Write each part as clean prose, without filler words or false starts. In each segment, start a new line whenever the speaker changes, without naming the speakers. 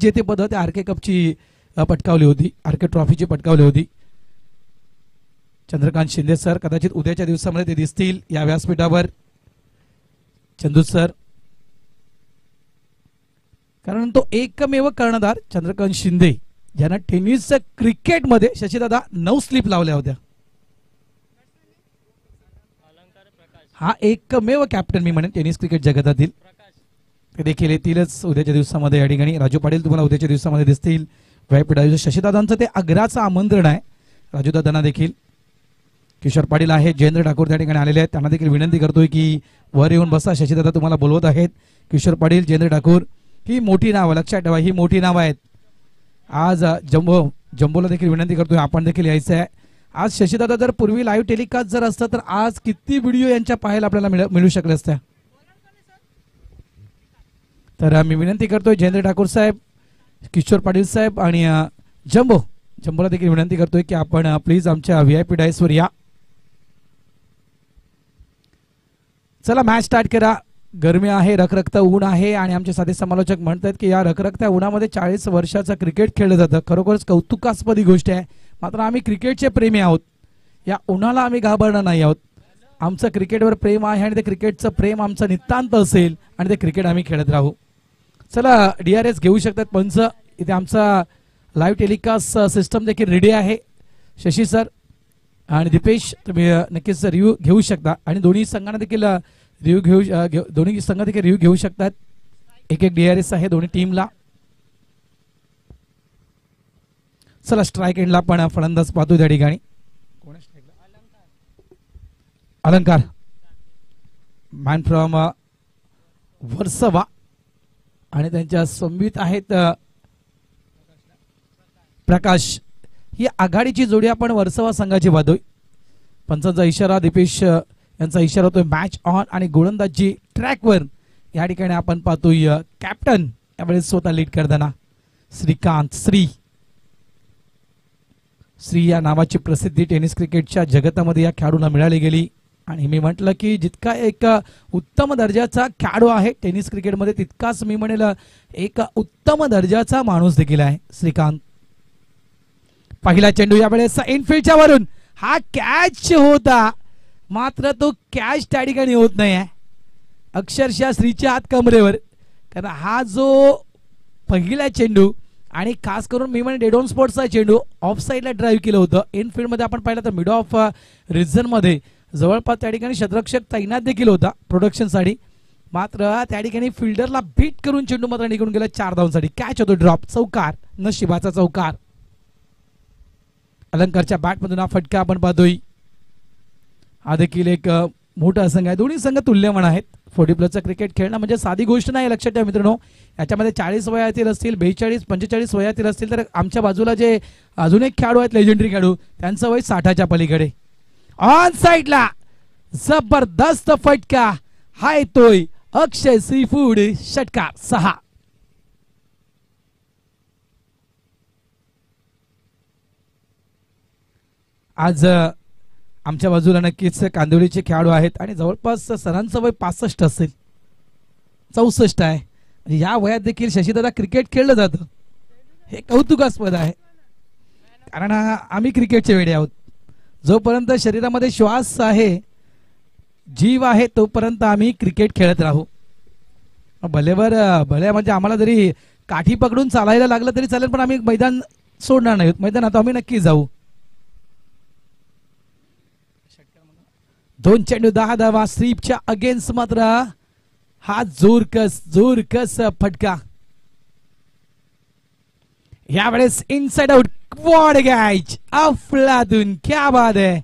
जेतेपद त्या आरके कपची पटकावली होती, आरके ट्रॉफीची पटकावली होती. चंद्रकांत शिंदे सर कदाचित उद्याच्या दिवसामध्ये ते दिसतील या व्यासपीठावर. चंदू सर, कारण तो एकमेव कर्णधार चंद्रकांत शिंदे ज्यांना टेनिस क्रिकेटमध्ये शशीदादा 9 स्लिप लावल्या होत्या. हा एकमेव कॅप्टन मी म्हणेन टेनिस क्रिकेट जगतातील. ते देखील येतीलच उद्याच्या दिवसामध्ये या ठिकाणी. राजू पाटील तुम्हाला उद्याच्या दिवसामध्ये दिसतील व्यासपीठावर. शशीदादांचं ते आग्राचं आमंत्रण आहे. राजूदादांना देखील. किशोर पाटील आहे, जयेंद्र ठाकूर त्या ठिकाणी आलेले आहेत. त्यांना देखील विनंती करतोय की वर येऊन बसा, शशीदादा तुम्हाला बोलवत आहेत. किशोर पाटील, जयेंद्र ठाकूर ही मोठी नावं लक्षात ठेवा, ही मोठी नावं आहेत. आज जम्बोला देखील विनंती करतोय आपण देखील यायचं आहे. आज शशीदादा जर पूर्वी लाईव्ह टेलिकास्ट जर असतं तर आज किती व्हिडिओ यांच्या पाहायला आपल्याला मिळू शकले असत्या. तर मी विनंती करतोय जयेंद्र ठाकूर साहेब, किशोर पाटील साहेब आणि जम्बोला देखील विनंती करतोय की आपण प्लीज आमच्या VIP डायसवर या. चला मॅच स्टार्ट करा. गरमी आहे, रखरखतं ऊन आहे आणि आमचे साथी समालोचक म्हणतात की या रखरखत्या उन्हामध्ये 40 वर्षाचं क्रिकेट खेळलं जातं. खरोखरच कौतुकास्पदी गोष्ट आहे. मात्र आम्ही क्रिकेटचे प्रेमी आहोत. या उन्हाला आम्ही घाबरणार नाही आहोत. आमचं क्रिकेटवर प्रेम आहे आणि ते क्रिकेटचं प्रेम आमचं नितांत असेल आणि ते क्रिकेट आम्ही खेळत राहू. चला DRS घेऊ शकतात पंच. इथे आमचा लाईव्ह टेलिकास्ट सिस्टम देखील रेडी आहे. शशी सर आणि दीपेश तुम्ही नक्कीच रिव्ह्यू घेऊ शकता आणि दोन्ही संघांना देखील दोन्ही संघ देखील रिव्ह्यू घेऊ शकतात. एक DRS आहे दोन्ही टीमला. चला स्ट्राईक एंडला पण फलंदाज पाहतो त्या ठिकाणी. अलंकार मॅन फ्रॉम वर्सोवा आणि त्यांच्या समवेत आहेत प्रकाश. ही आघाडीची जोडी आपण वर्सोवा संघाची पाहतोय. पंचांचा इशारा, दीपेश यांचा इशारा होतोय मॅच ऑन आणि गोलंदाजी ट्रॅकवर या ठिकाणी आपण पाहतोय कॅप्टन यावेळेस स्वतः लीड करताना श्रीकांत. श्री या नावाची प्रसिद्धी टेनिस क्रिकेटच्या जगतामध्ये या खेळाडूंना मिळाली गेली आणि मी म्हटलं की जितका एक उत्तम दर्जाचा खेळाडू आहे टेनिस क्रिकेटमध्ये तितकाच मी म्हणेल एक उत्तम दर्जाचा माणूस देखील आहे श्रीकांत. पहिला चेंडू यावेळेस इनफिल्डच्या वरून हा कॅच होता, मात्र तो कॅच त्या ठिकाणी होत नाही आहे अक्षरशः श्रीच्या हात कमरेवर. कारण हा जो पहिला चेंडू आणि खास करून मी म्हणजे डेड ऑन स्पॉटचा चेंडू ऑफ साईडला ड्राईव्ह केलं होतं. इनफिल्ड मध्ये आपण पाहिलं तर मिड ऑफ रिजन मध्ये जवळपास त्या ठिकाणी शतरक्षक तैनात देखील होता प्रोडक्शन साठी. मात्र त्या ठिकाणी फिल्डरला बीट करून चेंडू मात्र निघून गेला 4 धावांसाठी. कॅच होतो, ड्रॉप, चौकार, नशिबाचा चौकार. अलंकारच्या बॅटमधून हा फटका आपण पाहतोय. हा देखील एक मोठा संघ आहे. दोन्ही संघ तुल्यमान आहेत. 40+ क्रिकेट खेळणं म्हणजे साधी गोष्ट नाही लक्षात ठेवा मित्रांनो. याच्यामध्ये 40 वयातील असतील, 42-45 वयातील असतील तर आमच्या बाजूला जे अजून एक खेळाडू आहेत लेजेंडरी खेळाडू त्यांचं वय 60च्या पलीकडे. ऑन साइडला जबरदस्त फटका हा येतोय अक्षय सीफूड षटकार 6. आज आमच्या बाजूला नक्कीच कांदिवलीचे खेळाडू आहेत आणि जवळपास सरांचं वय 65 असेल, 64 आहे. म्हणजे या वयात देखील शशीदादा क्रिकेट खेळलं जातं हे कौतुकास्पद आहे. कारण आम्ही क्रिकेटचे वेडे आहोत. जोपर्यंत शरीरामध्ये श्वास आहे, जीव आहे, तोपर्यंत आम्ही क्रिकेट खेळत राहू. भलेवर भले म्हणजे आम्हाला जरी काठी पकडून चालायला लागलं तरी चालेल, पण आम्ही मैदान सोडणार नाही. मैदानात आम्ही नक्की जाऊ. 2 चेंडू 10 धावा स्वीपच्या अगेन्स्ट. मात्र हा जोरकस फटका यावेळेस इनसाइड आउट. क्वाड कॅच अफलातून, क्या बात है.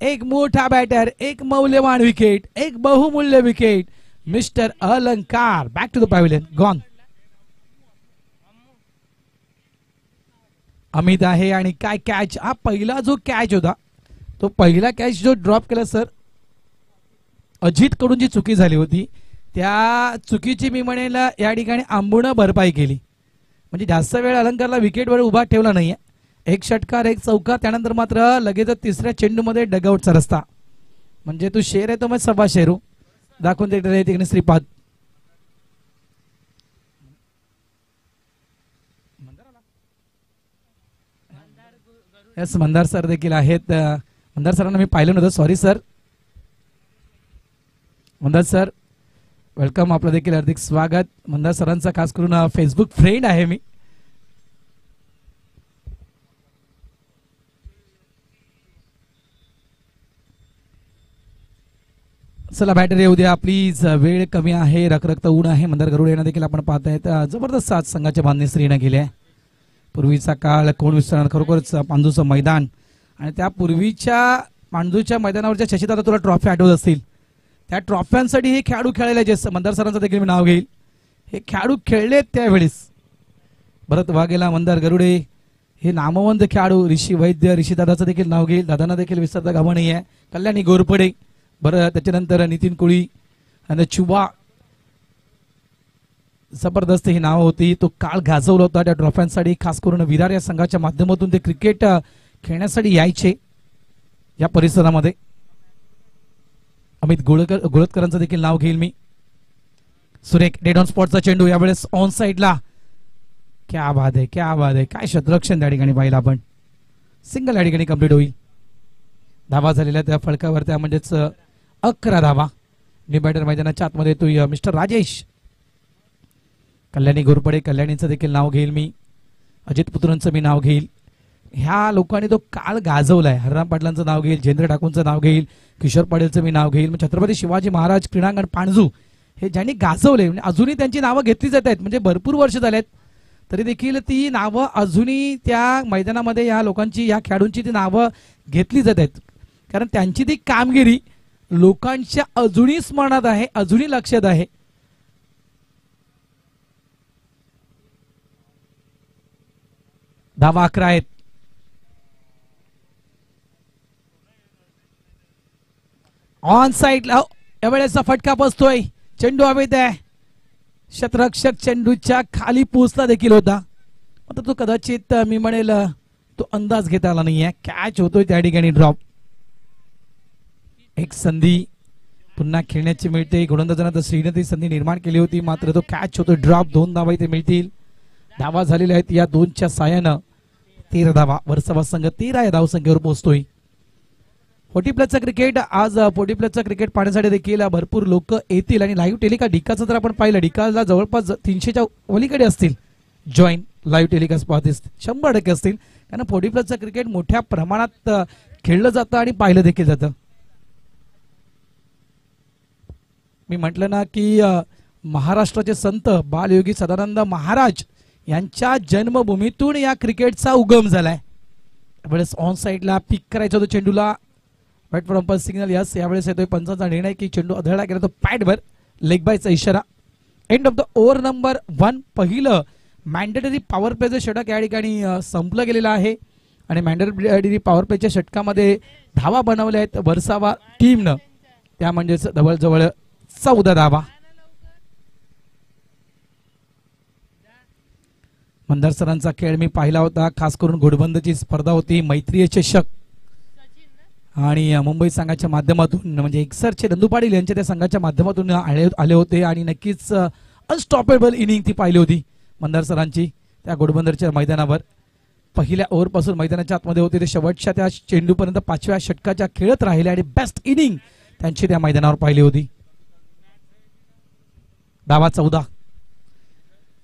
एक मोठा बॅटर, एक मौल्यवान विकेट, एक बहुमूल्य wicket. Mr Alankar back to the pavilion. Gone. Amit आहे आणि काय कॅच. हा पहिला जो कॅच होता तो पहिला कॅच जो ड्रॉप केला सर अजित कडून जी चुकी झाली होती त्या चुकीची मी म्हणेल या ठिकाणी आंबून भरपाई केली. म्हणजे जास्त वेळ अलंकारला विकेटवर उभा ठेवला नाहीये. एक षटकार, एक चौकार, त्यानंतर मात्र लगेच तिसऱ्या चेंडूमध्ये डगआउटचा रस्ता. म्हणजे तू शेर आहे तो मग सव्वा शेरू दाखवून देत तिकडे श्रीपाद. यस, मंदार सर देखील आहेत. मंदार सरांना मी पाहिलं नव्हतं, sorry sir. Mandar sir welcome, आपलं देखील हार्दिक स्वागत. मंदार सरांचा खास करून फेसबुक फ्रेंड आहे मी. चला बॅटर येऊ द्या प्लीज, वेळ कमी आहे, रखरखत ऊन आहे. मंदार गरुड यांना देखील आपण पाहतायत. जबरदस्त साथ संघाच्या बांधणी स्त्रीनं केल्या. पूर्वीचा काळ कोण विसरणार, खरोखरच पांडूचं मैदान. आणि त्या पूर्वीच्या पांडूच्या मैदानावरच्या शशीदादा तुला ट्रॉफी आठवत असतील, त्या ट्रॉफ्यांसाठी हे खेळाडू खेळायला जे मंदार सरांचं देखील मी नाव घेईल. हे खेळाडू खेळलेत त्यावेळेस. भरत वाघेला, मंदार गरुडे हे नामवंत खेळाडू. ऋषी वैद्य, ऋषीदादाचं देखील नाव घेईल. दादांना देखील विसरता गावा नाही आहे. कल्याणी गोरपडे, बरं त्याच्यानंतर नितीन कोळी आणि चुबा. जबरदस्त ही नाव होती. तो काळ गाजवला होता त्या ट्रॉफ्यांसाठी. खास करून विरार या संघाच्या माध्यमातून ते क्रिकेट खेळण्यासाठी यायचे या परिसरामध्ये. अमित गोळतकरांचं देखील नाव घेईल मी. सुरेख डेड ऑन स्पॉटचा चेंडू यावेळेस ऑन साइडला. क्या बात आहे, क्या बात आहे. काय शतरक्षण त्या ठिकाणी पाहिलं आपण. सिंगल या ठिकाणी कंप्लीट होईल. धावा झालेल्या त्या फळकावर, त्या म्हणजेच 11 धावा. न्यू बॅटर मैदानाच्या आतमध्ये येतोय मिस्टर राजेश. कल्याणी गोरपडे, कल्याणीचं देखील नाव घेईल मी. अजित पुत्रांचं मी नाव घेईल. ह्या लोकांनी तो काळ गाजवलाय. हरराम पाटलांचं नाव घेईल, जेंद्र ठाकूरचं नाव घेईल, किशोर पाटीलचं मी नाव घेईल. छत्रपती शिवाजी महाराज क्रीडांगण पाणजू हे ज्यांनी गाजवले, म्हणजे अजूनही त्यांची नावं घेतली जात आहेत. म्हणजे भरपूर वर्ष झालेत तरी देखील ती नावं अजूनही त्या मैदानामध्ये या लोकांची, या खेळाडूंची ती नावं घेतली जात आहेत. कारण त्यांची ती कामगिरी लोकांच्या अजूनही स्मरणात आहे, अजूनही लक्षात आहे. धावा 11 आहेत. ऑन साइडला यावेळेचा फटका बसतोय. चेंडू हवेत आहे. शतरक्षक चेंडूच्या खाली पोहोचला देखील होता, आता तो कदाचित मी म्हणेल तो अंदाज घेता आला नाहीये. कॅच होतोय त्या ठिकाणी, ड्रॉप. एक संधी पुन्हा खेळण्याची मिळते. गोलंदाजांना श्रीने संधी निर्माण केली होती, मात्र तो कॅच होतो, ड्रॉप. 2 धावा इथे मिळतील. धावा झालेल्या आहेत या 2च्या साह्यानं 13 धावा. वर्सोवा संघ 13 या धावसंख्येवर पोहोचतोय. 40+ क्रिकेट आज 40+ क्रिकेट पाहण्यासाठी देखील भरपूर लोक येतील. आणि लाईव्ह टेलिकास्ट डिकाचं जर आपण पाहिलं, डिकाला जवळपास 300च्या पलीकडे असतील जॉईन लाईव्ह टेलिकास्ट पाहत असतील, 100% असतील. कारण 40+ क्रिकेट मोठ्या प्रमाणात खेळलं जातं आणि पाहिलं देखील जातं. मी म्हटलं ना की महाराष्ट्राचे संत बालयोगी सदानंद महाराज यांच्या जन्मभूमीतून या क्रिकेटचा उगम झालाय. यावेळेस ऑन साइडला पिक करायचा होता चेंडूला. Bat for signal. यस, यावेळेस येतोय पंचांचा निर्णय की चेंडू अधळा गेला, तो पॅडवर लेग बायचा इशारा. End of the over number 1. पहिलं मॅन्डेटरी पॉवर प्लेचं षटक या ठिकाणी संपलं गेलेलं आहे. आणि मॅन्डेटरी पॉवर प्लेच्या षटकामध्ये धावा बनवल्या आहेत वर्सावा टीमनं, त्या म्हणजेच जवळजवळ 14 धावा. मंदार सरांचा खेळ मी पाहिला होता. खास करून घोडबंदची स्पर्धा होती, मैत्रीय चषक. आणि मुंबई संघाच्या माध्यमातून म्हणजे एकसरचे नंदू पाटील यांच्या त्या संघाच्या माध्यमातून आले होते. आणि नक्कीच अनस्टॉपेबल इनिंग ती पाहिली होती मंदार सरांची त्या घोडबंदरच्या मैदानावर. पहिल्या ओव्हरपासून मैदानाच्या आतमध्ये होते ते शेवटच्या त्या चेंडूपर्यंत 5व्या षटकाच्या खेळत राहिले. आणि बेस्ट इनिंग त्यांची त्या मैदानावर पाहिली होती. धावा 14.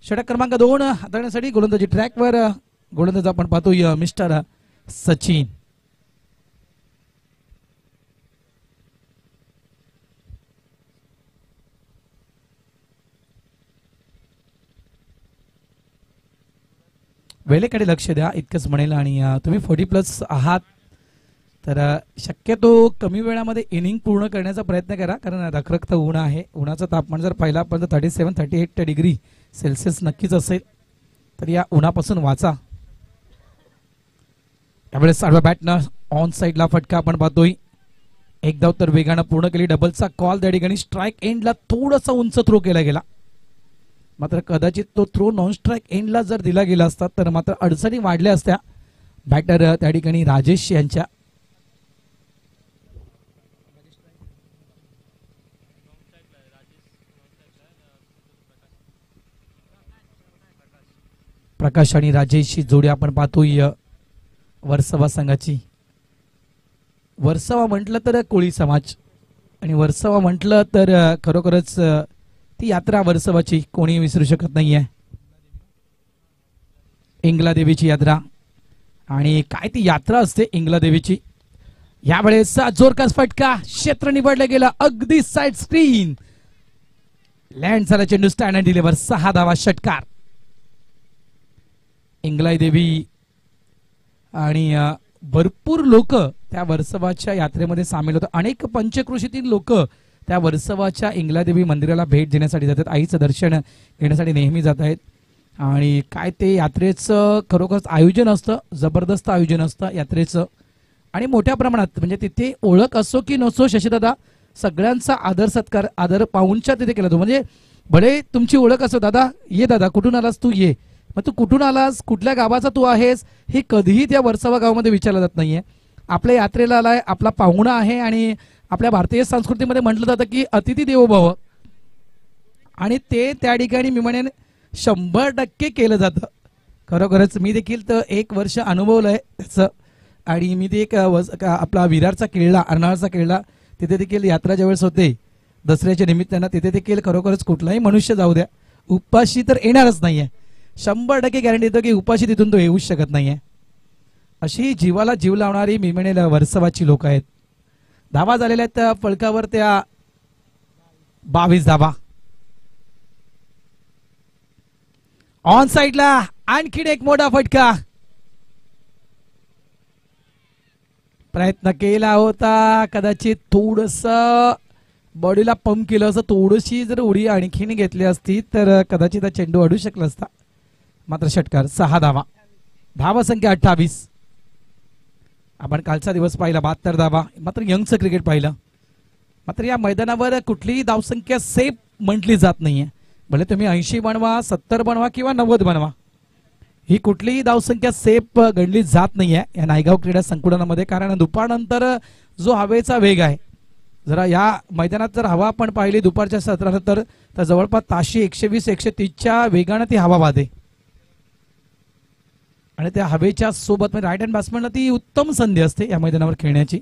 षटक क्रमांक 2 हाताळण्यासाठी गोलंदाजी ट्रॅकवर. गोलंदाज आपण पाहतोय मिस्टर सचिन. वेळेकडे लक्ष द्या इतकंच म्हणेल. आणि तुम्ही 40+ आहात तर शक्यतो कमी वेळामध्ये इनिंग पूर्ण करण्याचा प्रयत्न करा, कारण रखरखत ऊन आहे. उन्हाचं तापमान जर पाहिला आपण 37-38 डिग्री सेल्सिअस नक्कीच असेल, तर या उन्हापासून वाचा. यावेळेस आडव्या बॅटनं ऑन साइडला फटका आपण पाहतोय. एक धाव तर वेगानं पूर्ण केली. डबलचा कॉल त्या ठिकाणी. स्ट्राईक एंडला थोडासा उंच थ्रो केला गेला, मात्र कदाचित तो थ्रो नॉन स्ट्राईक एंडला जर दिला गेला असता तर मात्र अडचणी वाढल्या असत्या बॅटर त्या ठिकाणी राजेश यांच्या. प्रकाश आणि राजेशची जोडी आपण पाहतोय. वर्सोवा संघाची. वर्सोवा म्हटलं तर कोळी समाज आणि वर्सोवा म्हटलं तर खरोखरच ती यात्रा वर्सोवाची कोणी विसरू शकत नाहीये. इंगला देवीची यात्रा आणि काय ती यात्रा असते इंगला देवीची. यावेळेस जोरदार फटका, क्षेत्र निवडलं गेलं अगदी साइड स्क्रीन. लँड झाला चेंडू, स्टँड अँड डिलिव्हर, 6 धावा, षटकार. इंगलाई देवी आणि भरपूर लोक त्या वर्सोवाच्या यात्रेमध्ये सामील होतात. अनेक पंचक्रोशीतील लोक त्या वर्सोवाच्या इंगला देवी मंदिराला भेट देण्यासाठी जातात, आईचं दर्शन घेण्यासाठी नेहमी जात आहेत. आणि काय ते यात्रेचं खरोखरच आयोजन असतं, जबरदस्त आयोजन असतं यात्रेचं. आणि मोठ्या प्रमाणात म्हणजे तिथे ओळख असो की नसो शशीदादा, सगळ्यांचा आदर सत्कार आदर पाहूनच्या तिथे केला तो. म्हणजे भले तुमची ओळख असो, दादा ये, दादा कुठून आलास तू, ये, मग तू कुठून आलास, कुठल्या गावाचा तू आहेस, हे कधीही त्या वर्सोवा गावामध्ये विचारलं जात नाहीये. आपल्या यात्रेला आलाय, आपला पाहुणा आहे. आणि आपल्या भारतीय संस्कृतीमध्ये म्हटलं जातं की अतिथी देवो भव, आणि ते त्या ठिकाणी मी म्हणेन 100% केलं जातं. खरोखरच मी देखील तर 1 वर्ष अनुभवलंय त्याचं. आणि मी ते एक आपला विरारचा किल्ला, अर्नाळचा किल्ला, तिथे देखील यात्रा ज्यावेळेस होते दसऱ्याच्या निमित्तानं, तिथे देखील खरोखरच कुठलाही मनुष्य जाऊ द्या उपाशी तर येणारच नाहीये. 100% गॅरंटी देतो की उपाशी तिथून तो येऊच शकत नाहीये. अशी जीवाला जीव लावणारी मी म्हणेल वर्सोवाची लोक आहेत. धावा झालेल्या आहेत फलकावर त्या 22 धावा. ऑन साइडला आणखीन एक मोठा फटका. प्रयत्न केला होता, कदाचित थोडस बॉडीला पंप केलं असं, थोडीशी जर उडी आणखीन घेतली असती तर कदाचित हा चेंडू अडू शकला असता. मात्र षटकार, 6 धावा, धावा संख्या 28. आपण कालचा दिवस पाहिला 72 धावा, मात्र यंगचं क्रिकेट पाहिलं. मात्र या मैदानावर कुठलीही धावसंख्या सेफ म्हटली जात नाहीये. भले तुम्ही 80 बनवा, 70 बनवा किंवा 90 बनवा, ही कुठलीही धावसंख्या सेफ गणली जात नाहीये या नायगाव क्रीडा संकुलामध्ये. कारण दुपारनंतर जो हवेचा वेग आहे, जरा या मैदानात जर हवा आपण पाहिली दुपारच्या सत्रानंतर तर जवळपास ताशी 120-130च्या वेगाने ती हवा वाहते. आणि त्या हवेच्या सोबत राईट हँड बॅट्समनला ती उत्तम संधी असते या मैदानावर खेळण्याची.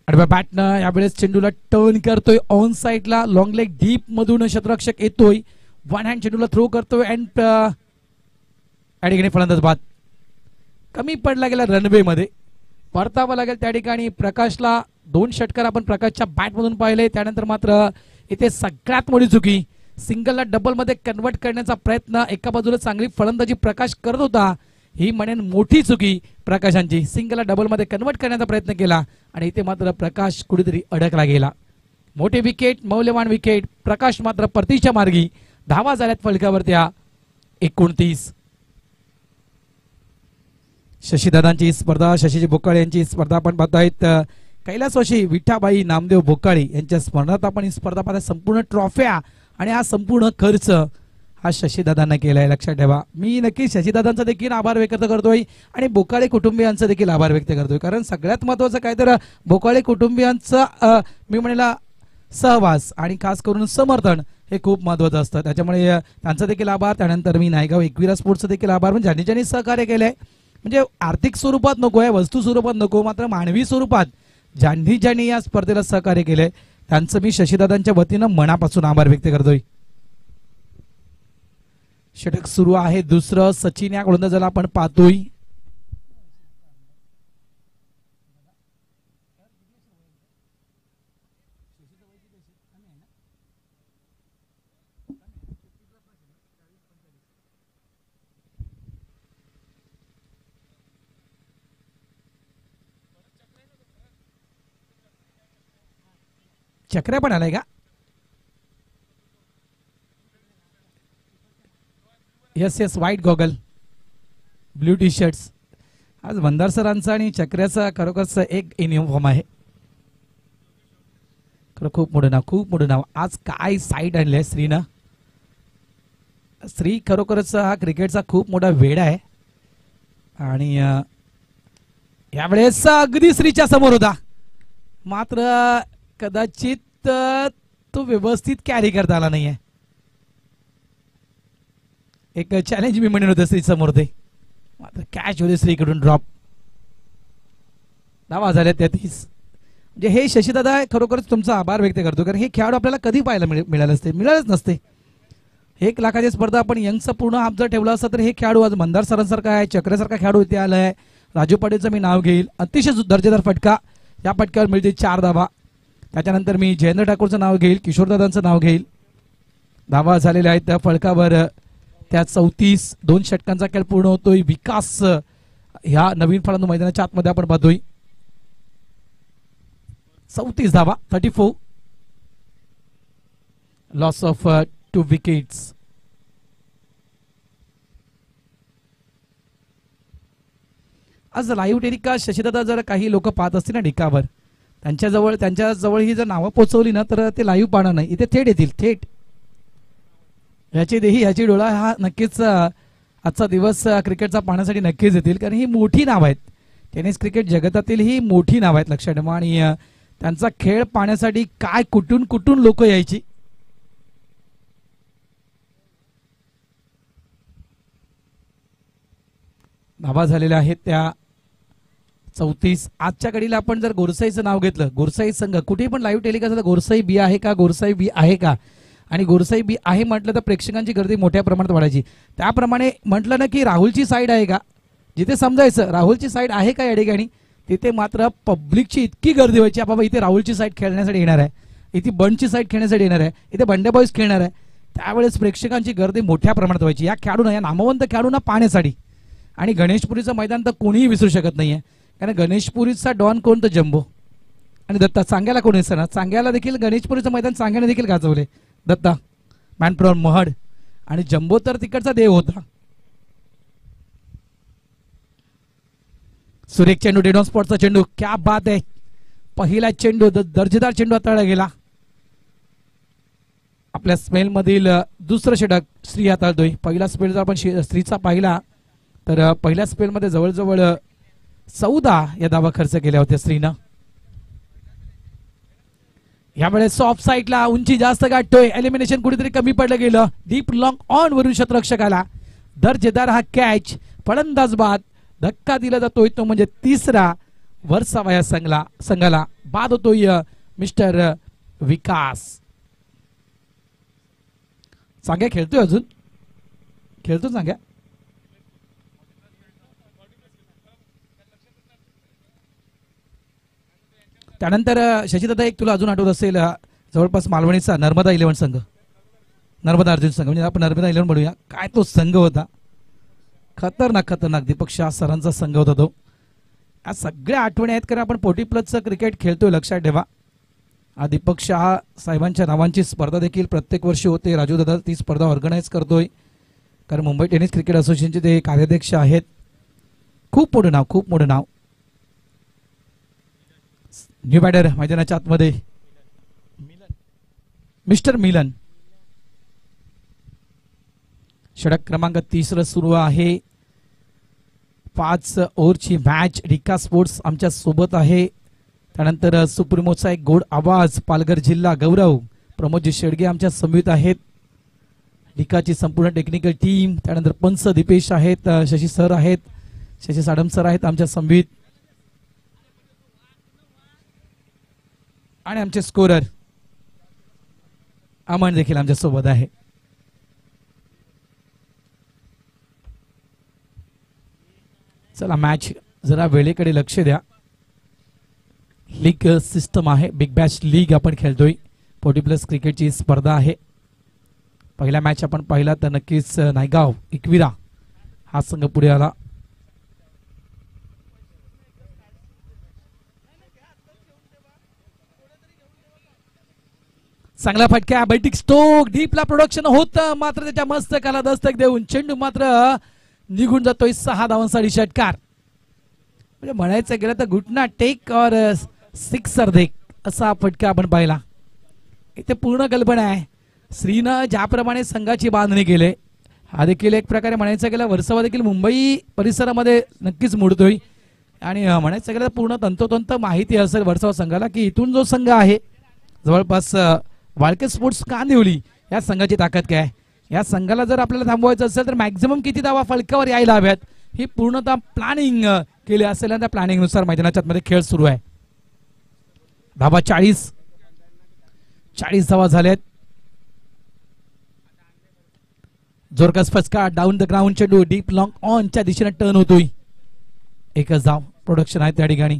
आडव्या बॅटनं यावेळेस चेंडूला टर्न करतोय ऑन साइडला, लॉंग लेग डीप मधून क्षेत्ररक्षक येतोय, वन हँड चेंडूला थ्रो करतोय अँड ठिकाणी फलंदाज बाद. कमी पडला गेला रनवे मध्ये, परतावा लागेल त्या ठिकाणी प्रकाशला. 2 षटकार आपण प्रकाशच्या बॅट मधून पाहिले. त्यानंतर मात्र इथे सगळ्यात मोठी चुकी, सिंगलला डबल मध्ये कन्वर्ट करण्याचा प्रयत्न. एका बाजूला चांगली फलंदाजी प्रकाश करत होता, ही म्हणेन मोठी चुकी प्रकाशांची. सिंगलला डबल मध्ये कन्वर्ट करण्याचा प्रयत्न केला आणि इथे मात्र प्रकाश कुठेतरी अडकला गेला. मोठे विकेट, मौल्यवान विकेट. प्रकाश मात्र परतीच्या मार्गी. धावा झाल्यात फलकावर त्या 29. शशीदादांची स्पर्धा, शशीजी बोकाळे यांची स्पर्धा आपण पाहतायत. कैलासवासी विठाबाई नामदेव बोकाळे यांच्या स्मरणार्थ आपण ही स्पर्धा पाहता. संपूर्ण ट्रॉफ्या आणि हा संपूर्ण खर्च हा शशीदादांना केलाय, लक्षात ठेवा. मी नक्की शशीदादांचा देखील आभार व्यक्त करतोय आणि बोकाळे कुटुंबियांचा देखील आभार व्यक्त करतोय. कारण सगळ्यात महत्वाचं काय तर बोकाळे कुटुंबियांचा मी म्हणेला सहवास आणि खास करून समर्थन हे खूप महत्वाचं असतं. त्याच्यामुळे त्यांचा देखील आभार. त्यानंतर मी नायगाव एकविरा स्पोर्ट्सचा देखील आभार. म्हणजे ज्यांनी ज्यांनी सहकार्य केलंय, म्हणजे आर्थिक स्वरूपात नको आहे, वस्तू स्वरूपात नको, मात्र मानवी स्वरूपात ज्यांनी ज्यांनी या स्पर्धेला सहकार्य केलंय त्यांचं मी शशीदादांच्या वतीनं मनापासून आभार व्यक्त करतोय. षटक सुरू आहे दुसरं. सचिन या गोलंदाजाला आपण पाहतोय. चक्र्या पण आलाय का? Yes yes, white goggle, blue T shirts. आज मंदार सरांचा आणि चक्र्याचा खरोखरच एक युनिफॉर्म आहे. खूप मोठं नाव, खूप मोठं नाव. आज काय साईड आणले श्रीनं. श्री खरोखरच हा क्रिकेटचा खूप मोठा वेड आहे आणि यावेळेस अगदी श्रीच्या समोर होता, मात्र कदाचित तो व्यवस्थित कॅरी करता आला नाहीये. एक चॅलेंज मी म्हणेन होतं श्री समोर ते. मात्र कॅच होते श्रीकडून ड्रॉप. धावा झाल्या 33. म्हणजे हे शशीदादा खरोखरच तुमचा आभार व्यक्त करतो, कारण हे खेळाडू आपल्याला कधी पाहायला मिळालंच नसते. 1 लाखाची स्पर्धा आपण यंगचं पूर्ण हाफ जर ठेवला असता तर हे खेळाडू आज मंदार सरांसारखा आहे, चक्रेसारखा खेळाडू इथे आलाय. राजू पाटीलचं मी नाव घेईल. अतिशय दर्जेदार फटका, या फटक्यावर मिळते 4 धावा. त्याच्यानंतर मी जयेंद्र ठाकूरचं नाव घेईल, किशोरदादांचं नाव घेईल. धावा झालेल्या आहेत त्या फलकावर. त्या 34 2 षटकांचा खेळ पूर्ण होतोय. विकास ह्या नवीन फलंदाज मैदानाच्या आतमध्ये आपण पाहतोय. 34 धावा, 34. Loss of 2 wickets. आज लाईव्ह टेलिकास्ट शशीदादा जर काही लोक पाहत असतील ना ढिकावर, त्यांच्याजवळ ही जर नावं पोहोचवली ना तर ते लाईव्ह पाहणार नाही, इथे थेट येतील. थेट ह्याची देही ह्याची डोळा हा नक्कीच आजचा दिवस क्रिकेटचा पाहण्यासाठी नक्कीच येतील, कारण ही मोठी नाव आहेत. टेनिस क्रिकेट जगतातील ही मोठी नाव आहेत, लक्षात ठेवा. आणि त्यांचा खेळ पाहण्यासाठी काय कुठून कुठून लोक यायची. धावा झालेल्या आहेत त्या 34. आजच्या घडीला आपण जर गोरसाईचं नाव घेतलं, गोरसाई संघ कुठेही पण लाईव्ह टेलिकास्ट गोरसाई बी आहे का, गोरसाई बी आहे का, आणि गोरसाई बी आहे म्हटलं तर प्रेक्षकांची गर्दी मोठ्या प्रमाणात वाढायची. त्याप्रमाणे म्हटलं ना की राहुलची साईड आहे का, जिथे समजायचं राहुलची साईड आहे का या ठिकाणी, तिथे मात्र पब्लिकची इतकी गर्दी व्हायची. बाबा इथे राहुलची साईड खेळण्यासाठी येणार आहे, इथे बंडची साईड खेळण्यासाठी येणार आहे, इथे बंड्या बॉईज खेळणार आहे. त्यावेळेस प्रेक्षकांची गर्दी मोठ्या प्रमाणात व्हायची या खेळाडूंना, या नामवंत खेळाडूंना पाहण्यासाठी. आणि गणेशपुरीचं मैदान तर कोणीही विसरू शकत नाहीये, कारण गणेशपुरीचा डॉन कोण तर जम्बो आणि दत्ता. सांग्याला कोण आहे ना, सांग्याला देखील गणेशपुरीचं मैदान सांग्याने देखील गाजवले. दत्ता मॅनप्रॉन महड आणि जम्बो तर तिकडचा देव होता. सुरेख चेंडू, डेडॉन स्पॉटचा चेंडू, क्या बात आहे. पहिला चेंडू दर्जेदार चेंडू हाताळला गेला. आपल्या स्पेल मधील दुसरं षटक श्री हाताळतोय. पहिला स्पेल जर आपण श्रीचा पाहिला तर पहिल्या स्पेल मध्ये जवळजवळ 14 या धावा खर्च केल्या होत्या श्रीनं. यावेळेस ऑफ साईडला उंची जास्त गाठतोय, एलिमिनेशन कुठेतरी कमी पडलं गेलं. डीप लॉंग ऑन वरून शतरक्षकाला दर्जेदार हा कॅच. फलंदाज बाद, धक्का दिला जातोय तो म्हणजे 3रा वर्सावा संघाला बाद होतोय मिस्टर विकास. सांग्या खेळतोय, अजून खेळतो सांग्या. त्यानंतर शशीदादा एक तुला अजून आठवत असेल, जवळपास मालवणीचा नर्मदा 11 संघ, नर्मदा अर्जुन संघ, म्हणजे आपण नर्मदा 11 म्हणूया. काय तो संघ होता, खतरनाक दीपक शाह सरांचा संघ होता तो. या सगळ्या आठवणी आहेत, कारण आपण 40+ क्रिकेट खेळतोय, लक्षात ठेवा. दीपक शाह साहेबांच्या नावांची स्पर्धा देखील प्रत्येक वर्षी होते. राजू दादा ती स्पर्धा ऑर्गनाईज करतोय, कारण मुंबई टेनिस क्रिकेट असोसिएशनचे ते कार्याध्यक्ष आहेत. खूप मोठं नाव. न्यू बॅटर मैदानाच्या आतमध्ये मिस्टर मिलन. षटक क्रमांक 3 सुरू आहे. 5 ओव्हरची मॅच. डिका स्पोर्ट्स आमच्या सोबत आहे. त्यानंतर सुप्रीमोचा एक गोड आवाज, पालघर जिल्हा गौरव, प्रमोदजी शेडगे आमच्या समवेत आहेत. डिकाची संपूर्ण टेक्निकल टीम. त्यानंतर पंच दीपेश आहेत, शशी सर आहेत, शशी साडम सर आहेत आमच्या समवेत, आणि आमचे स्कोरर अमन देखील आमच्या सोबत आहे. चला मॅच जरा वेळेकडे लक्ष द्या. लीग सिस्टम आहे, बिग बॅश लीग आपण खेळतोय. 40+ क्रिकेटची स्पर्धा आहे. पहिला मॅच आपण पाहिला तर नक्कीच नायगाव एकविरा हा संघ पुढे आला. चांगला फटका, बैटिक स्टोक, डीपला प्रोडक्शन होतं, मात्र त्याच्या मस्तकाला दस्तक देऊन चेंडू मात्र निघून जातोय 6 धावांसाठी षटकार. म्हणजे म्हणायचं गेलं तर घुटना टेक और सिक्सर देख असा फटका आपण पाहिला. इथे पूर्ण कल्पना आहे. श्रीनं ज्याप्रमाणे संघाची बांधणी केली, हा देखील एक प्रकारे म्हणायचं गेलं वर्सोवा देखील मुंबई परिसरामध्ये नक्कीच मोडतोय. आणि म्हणायचं गेलं पूर्ण तंतोतंत माहिती असेल वर्सोवा संघाला की इथून जो संघ आहे जवळपास वाळके स्पोर्ट्स कांदिवली या संघाची ताकद काय. या संघाला जर आपल्याला थांबवायचं असेल तर मॅक्झिमम किती धावा फलकावर यायला हव्यात ही पूर्णतः प्लॅनिंग केली असेल आणि त्या प्लॅनिंग नुसार मैदानाच्या मध्ये खेळ सुरू आहे. धावा 40 धावा झाल्यात. जोरकस फटका डाऊन द ग्राउंड चेंडू डीप लॉंग ऑन च्या दिशेने टर्न होतोय. एकच धाव प्रोडक्शन आहे त्या ठिकाणी.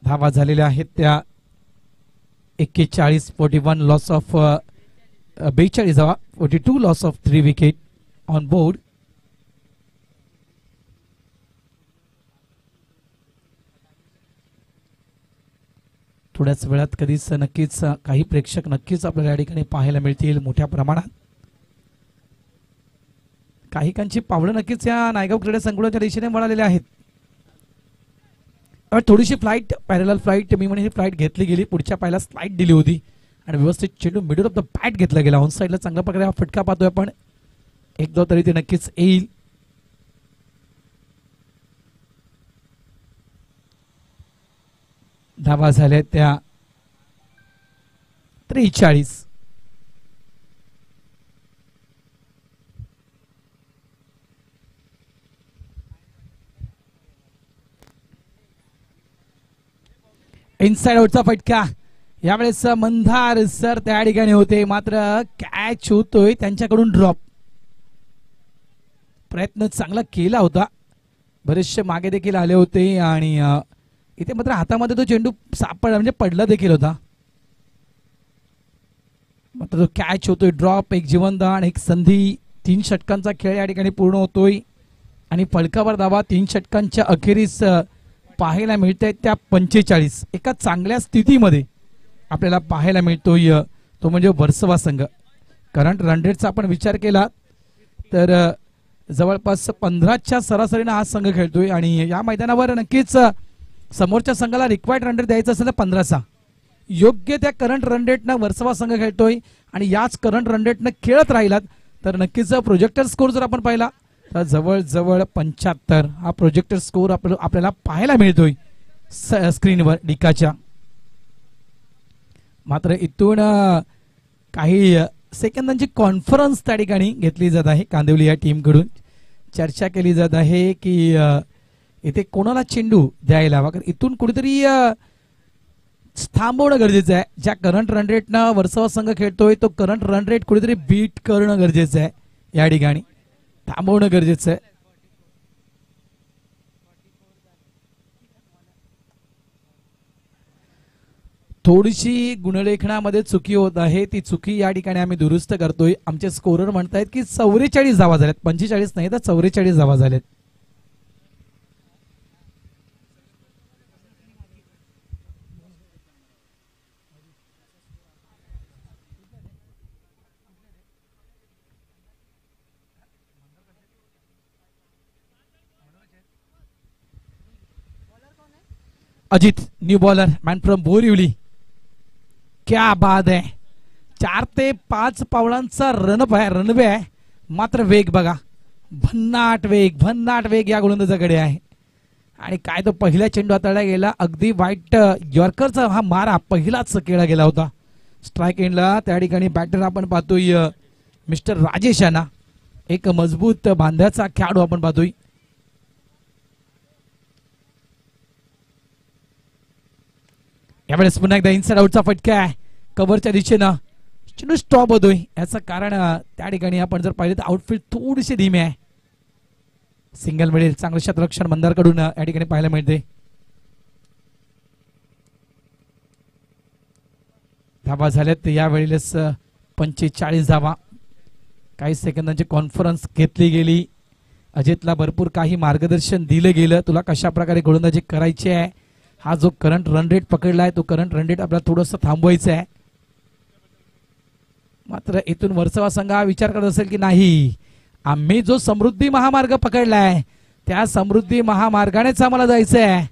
धावा झालेल्या आहेत त्या 41 41 लॉस ऑफ 42 धावा 42 loss of 3 wicket on board. थोड्याच वेळात कधीच नक्कीच काही प्रेक्षक नक्कीच आपल्याला या ठिकाणी पाहायला मिळतील मोठ्या प्रमाणात. काहीकांची पावलं नक्कीच या नायगाव क्रीडा संकुलाच्या दिशेने वळालेले आहेत. थोडीशी फ्लाईट पॅरलल फ्लाईट मी म्हणजे फ्लाईट घेतली गेली. पुढच्या पायाला स्लाइड दिली होती आणि व्यवस्थित चेंडू मिडल ऑफ द बॅट घेतला गेला. ऑन साईडला चांगल्या प्रकारे हा फटका पाहतोय आपण. एक दो तरी ते नक्कीच येईल. धावा झाल्या त्या 43. इनसाइड आउटचा फटका. यावेळेस मंधार सर त्या ठिकाणी होते मात्र कॅच होतोय त्यांच्याकडून. ड्रॉप प्रयत्न चांगला केला होता. बरेचसे मागे देखील आले होते आणि इथे मात्र हातामध्ये तो चेंडू सापडला म्हणजे पडला देखील होता. मात्र तो कॅच होतोय. ड्रॉप एक जीवनदान एक संधी. 3 षटकांचा खेळ या ठिकाणी पूर्ण होतोय आणि फलकावर धावा 3 षटकांच्या अखेरीस पाहायला मिळतंय त्या 45. एका चांगल्या स्थितीमध्ये आपल्याला पाहायला मिळतोय तो म्हणजे वर्सोवा संघ. करंट रन रेटचा आपण विचार केला तर जवळपास 15च्या सरासरीने हा संघ खेळतोय आणि या मैदानावर नक्कीच समोरच्या संघाला रिक्वायर्ड रन रेट द्यायचा असेल तर 15चा योग्य त्या करंट रन रेटनं वर्सोवा संघ खेळतोय आणि याच करंट रन रेटनं खेळत राहिलात तर नक्कीच प्रोजेक्टर स्कोर जर आपण पाहिला तर जवळजवळ 75 हा प्रोजेक्टर स्कोर आपल्याला पाहायला मिळतोय स्क्रीनवर डिकाच्या. मात्र इथून काही सेकंदांची कॉन्फरन्स त्या ठिकाणी घेतली जात आहे. कांदिवली या टीम कडून चर्चा केली जात आहे की इथे कोणाला चेंडू द्यायला हवा. इथून कुठेतरी थांबवणं गरजेचं आहे. ज्या करंट रन रेटनं वर्सोवा संघ खेळतोय तो करंट रन रेट कुठेतरी बीट करणं गरजेचं आहे. या ठिकाणी थांबवणं गरजेचं आहे. थोडीशी गुणलेखनामध्ये चुकी होत आहे. ती चुकी या ठिकाणी आम्ही दुरुस्त करतोय. आमचे स्कोरर म्हणतायत की 44 धावा झाल्यात. 45 नाही तर 44 धावा झाल्यात. Ajit new bowler man from Borivali. क्या बात आहे. 4 ते 5 पावलांचा रनवे आहे. मात्र वेग बघा. भन्नाट वेग या गोलंदाजाकडे आहे आणि काय तो पहिला चेंडू हाताळला गेला. अगदी वाईट यॉर्करचा हा मारा पहिलाच केला गेला होता. स्ट्राइक एंडला त्या ठिकाणी बॅटर आपण पाहतोय मिस्टर राजेश यांना. एक मजबूत बांध्याचा खेळाडू आपण पाहतोय. यावेळेस पुन्हा एकदा इनसाइड आउटचा फटका आहे. कव्हरच्या दिशेनं चेंडू स्टॉप होतोय. याचं कारण त्या ठिकाणी आपण जर पाहिलं तर आउटफील्ड थोडीशी धीमे आहे. सिंगल मिळेल. चांगलं क्षेत्ररक्षण मंदारकडून या ठिकाणी पाहायला मिळते. धावा झाल्यात यावेळेस 45 धावा. काही सेकंदांची कॉन्फरन्स घेतली गेली. अजितला भरपूर काही मार्गदर्शन दिलं गेलं. तुला कशा प्रकारे गोलंदाजी करायची आहे. हा जो करंट रन रेट पकडलाय तो करंट रन रेट आपल्याला थोडंसं थांबवायचं आहे. मात्र इथून वर्सोवा संघ हा विचार करत असेल की नाही आम्ही जो समृद्धी महामार्ग पकडलाय त्या समृद्धी महामार्गानेच आम्हाला जायचं आहे.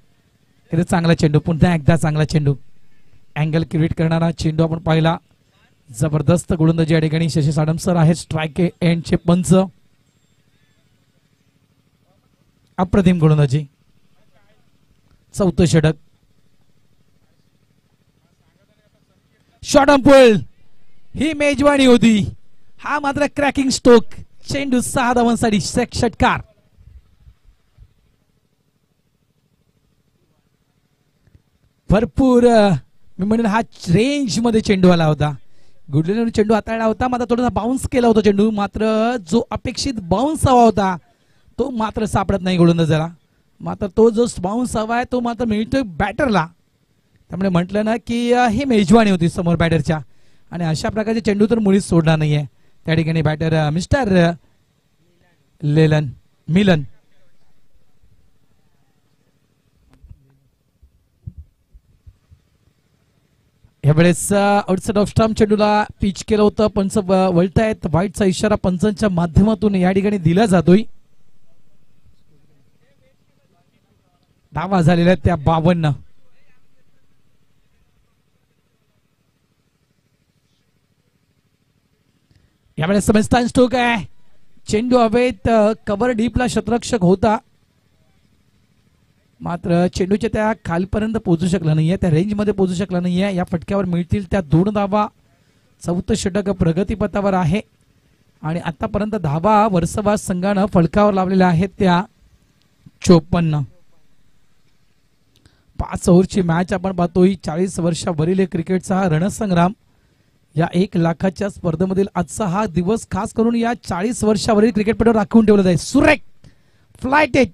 इथे चांगला चेंडू. पुन्हा एकदा चांगला चेंडू. अँगल क्रिएट करणारा चेंडू आपण पाहिला. जबरदस्त गोलंदाजी या ठिकाणी शशी साडम सर आहेत. स्ट्राइक एंडचे पंच. अप्रतिम गोलंदाजी. 4थं षटक. शॉट ऑन पुल. ही मेजवानी होती. हा मात्र क्रॅकिंग स्ट्रोक. चेंडू 6 धावांसाठी षटकार. भरपूर मी म्हणेन हा रेंज मध्ये चेंडू आला होता. गुडलेला चेंडू हाताळला होता, मात्र थोडासा बाउन्स केला होता चेंडू, मात्र जो अपेक्षित बाउन्स हवा होता तो मात्र सापडत नाही गोलंदाजाला. मात्र तो जो बाउन्स हवा आहे तो मात्र मिळतोय बॅटरला. त्यामुळे म्हटलं ना की ही मेजवानी होती समोर बॅटरच्या, आणि अशा प्रकारचे चेंडू तर मुळीच सोडणार नाहीये. त्या ठिकाणी बॅटर मिस्टर मिलन यावेळेस आउटसाइड ऑफ स्टंप चेंडूला पिच केलं होतं. पंच वळतायत, व्हाईटचा इशारा पंचांच्या माध्यमातून या ठिकाणी दिला जातोय. धावा झालेल्या त्या 52. यावेळेस समजतान स्ट्रोक आहे. चेंडू हवेत, कव्हर डीपला शतरक्षक होता, मात्र चेंडूच्या त्या खालपर्यंत पोहोचू शकला नाहीये, त्या रेंज मध्ये पोहोचू शकला नाहीये. या फटक्यावर मिळतील त्या 2 धावा. 4थं षटक प्रगतीपथावर आहे आणि आतापर्यंत धावा वर्सोवा संघानं फलकावर लावलेल्या आहेत त्या 54. 5 ओव्हरची मॅच आपण पाहतोय. 40 वर्षावरील क्रिकेटचा हा रणसंग्राम, या 1 लाखाच्या स्पर्धेमधील आजचा हा दिवस खास करून या 40 वर्षावरील क्रिकेटपटूवर राखून ठेवला जाईल. सुरेख फ्लाइट एज